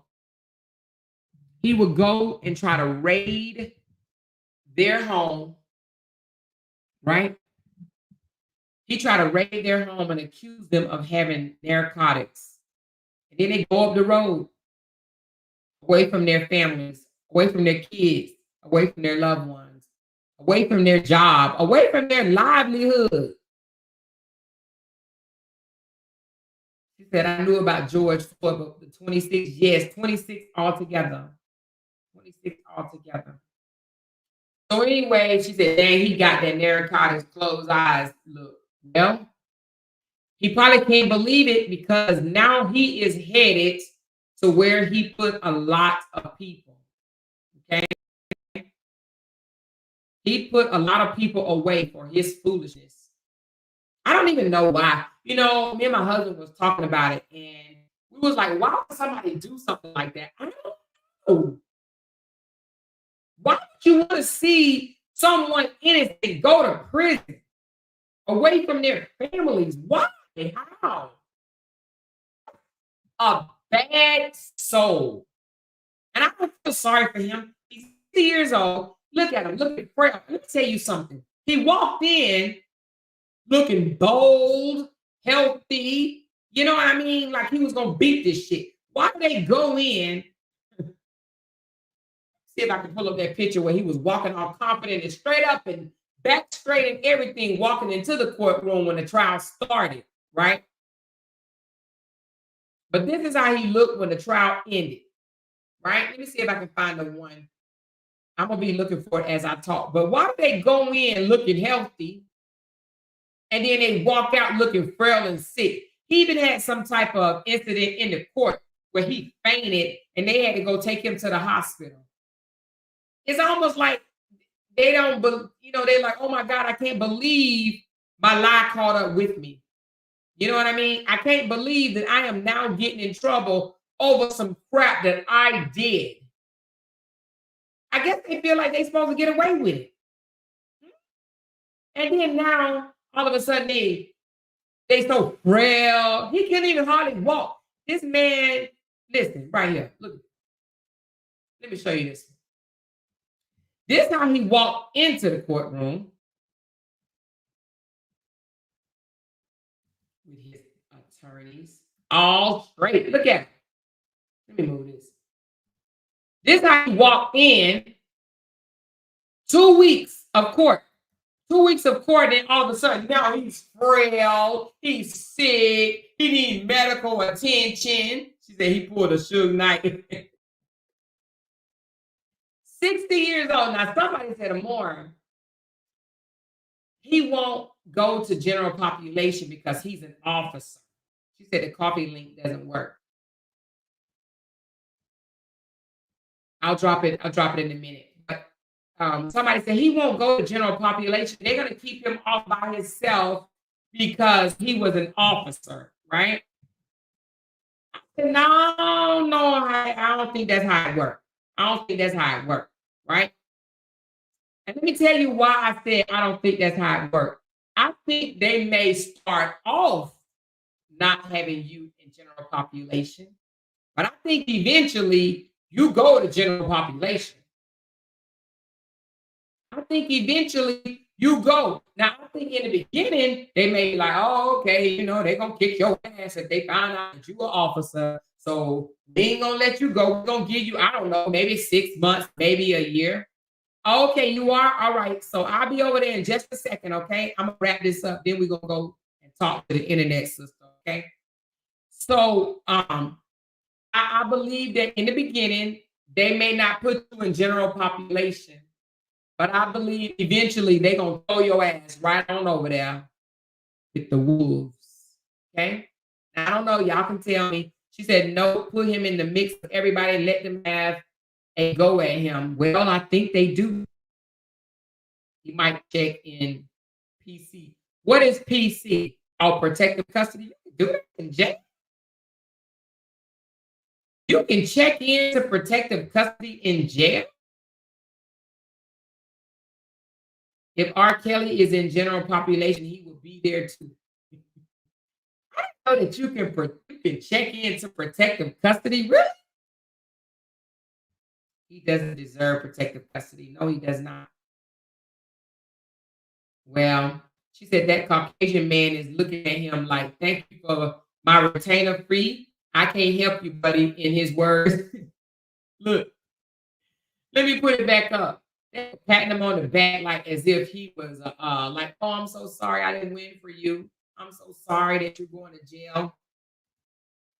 S3: he would go and try to raid their home, right? He tried to raid their home and accuse them of having narcotics. And then they go up the road, away from their families, away from their kids, away from their loved ones, away from their job, away from their livelihood. She said, I knew about George Floyd, but the 26, yes, 26 altogether. 26 altogether. So anyway, she said, dang, he got that narcotics, closed eyes look. Well, he probably can't believe it because now he is headed to where he put a lot of people. Okay? He put a lot of people away for his foolishness. I don't even know why. You know, me and my husband was talking about it, and we was like, why would somebody do something like that? I don't know. Why would you want to see someone innocent go to prison away from their families? Why? How? A bad soul. And I don't feel sorry for him. He's 60 years old. Look at him. Look at Fred. Let me tell you something. He walked in looking bold, healthy. You know what I mean? Like he was going to beat this shit. Why did they go in? See if I can pull up that picture where he was walking all confident and straight up and back straight and everything, walking into the courtroom when the trial started, right? But this is how he looked when the trial ended, right? Let me see if I can find the one. I'm going to be looking for it as I talk. But why do they go in looking healthy and then they walk out looking frail and sick? He even had some type of incident in the court where he fainted and they had to go take him to the hospital. It's almost like they don't, they're like, oh my God, I can't believe my lie caught up with me. You know what I mean? I can't believe that I am now getting in trouble over some crap that I did. I guess they feel like they're supposed to get away with it. And then now, all of a sudden, they so frail. He can't even hardly walk. This man, listen, right here. Look. Let me show you this. This is how he walked into the courtroom with his attorneys all straight. Look at him. Let me move this. This is how he walked in. 2 weeks of court. 2 weeks of court, and all of a sudden now he's frail, he's sick, he needs medical attention. She said he pulled a Suge Knight. 60 years old. Now, somebody said, Amor, he won't go to general population because he's an officer. She said the coffee link doesn't work. I'll drop it in a minute. But somebody said he won't go to general population. They're going to keep him off by himself because he was an officer, right? I said, no, I don't think that's how it works. I don't think that's how it works, right? And let me tell you why I said I don't think that's how it works. I think they may start off not having you in general population, but I think eventually you go to general population. I think eventually you go. Now, I think in the beginning, they may be like, oh, okay, they're going to kick your ass if they find out that you're an officer. So they ain't going to let you go. We're going to give you, I don't know, maybe 6 months, maybe a year. Okay, you are? All right. So I'll be over there in just a second, okay? I'm going to wrap this up. Then we're going to go and talk to the internet system, okay? So I believe that in the beginning, they may not put you in general population, but I believe eventually they're going to throw your ass right on over there with the wolves. Okay. Now, I don't know. Y'all can tell me. She said, no, put him in the mix of everybody. Let them have a go at him. Well, I think they do. He might check in PC. What is PC? Oh, protective custody. You can do that in jail. You can check into protective custody in jail. If R. Kelly is in general population, he will be there too. I know that you can check into protective custody. Really? He doesn't deserve protective custody. No, he does not. Well, she said that Caucasian man is looking at him like, thank you for my retainer free. I can't help you, buddy, in his words. Look, let me put it back up. They're patting him on the back like as if he was like, oh, I'm so sorry I didn't win for you. I'm so sorry that you're going to jail.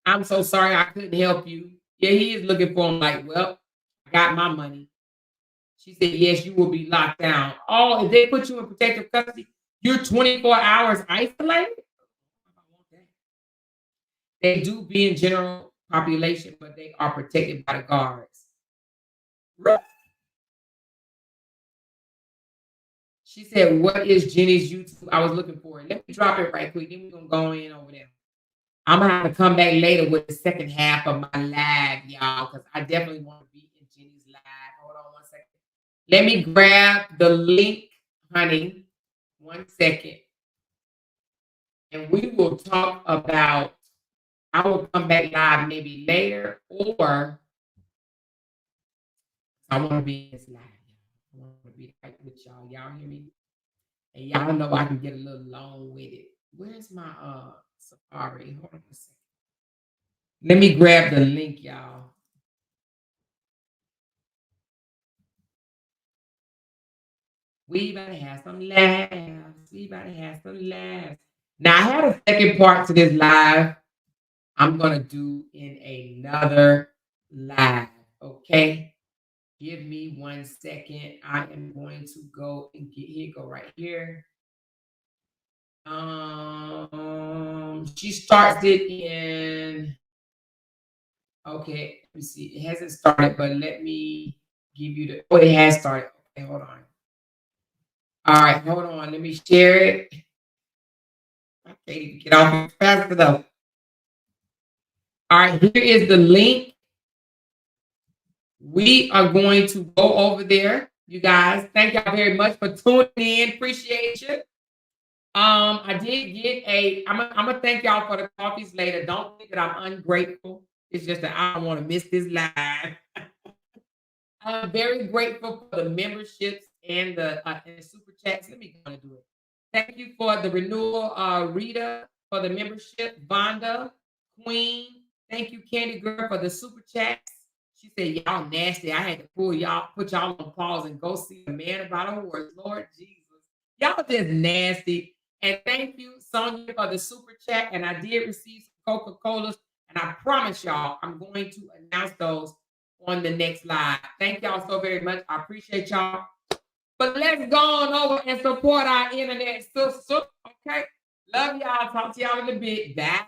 S3: I'm so sorry I couldn't help you. Yeah, he is looking for him like, well, I got my money. She said, yes, you will be locked down. Oh, if they put you in protective custody, you're 24 hours isolated? They do be in general population, but they are protected by the guards. Right. She said, what is Jenny's YouTube? I was looking for it. Let me drop it right quick. Then we're going to go in over there. I'm going to have to come back later with the second half of my live, y'all, because I definitely want to be in Jenny's live. Hold on one second. Let me grab the link, honey. 1 second. And we will talk about, I will come back live maybe later, or I want to be in this live. I want to be right with y'all. Y'all hear me? And y'all know I can get a little long with it. Where's my Safari? Hold on a second. Let me grab the link, y'all. We better have some laughs. We better have some laughs. Now, I had a second part to this live. I'm going to do in another live, okay? Give me 1 second. I am going to go and go right here. She starts it in, okay, let me see. It hasn't started, but let me give you the, oh, it has started. Okay, hold on. All right, hold on. Let me share it. I can't even get off fast enough. All right, here is the link. We are going to go over there, you guys. Thank y'all very much for tuning in. Appreciate you. I did get I'm gonna thank y'all for the coffees later. Don't think that I'm ungrateful. It's just that I don't want to miss this live. I'm very grateful for the memberships and the super chats. Let me go and do it. Thank you for the renewal, Rita, for the membership, Vonda, Queen. Thank you, Candy Girl, for the super chats. She said, y'all nasty. I had to put y'all on pause and go see a man about a horse. Lord Jesus. Y'all just nasty. And thank you, Sonia, for the super chat. And I did receive some Coca-Colas. And I promise y'all, I'm going to announce those on the next live. Thank y'all so very much. I appreciate y'all. But let's go on over and support our internet sister. Okay? Love y'all. Talk to y'all in a bit. Bye.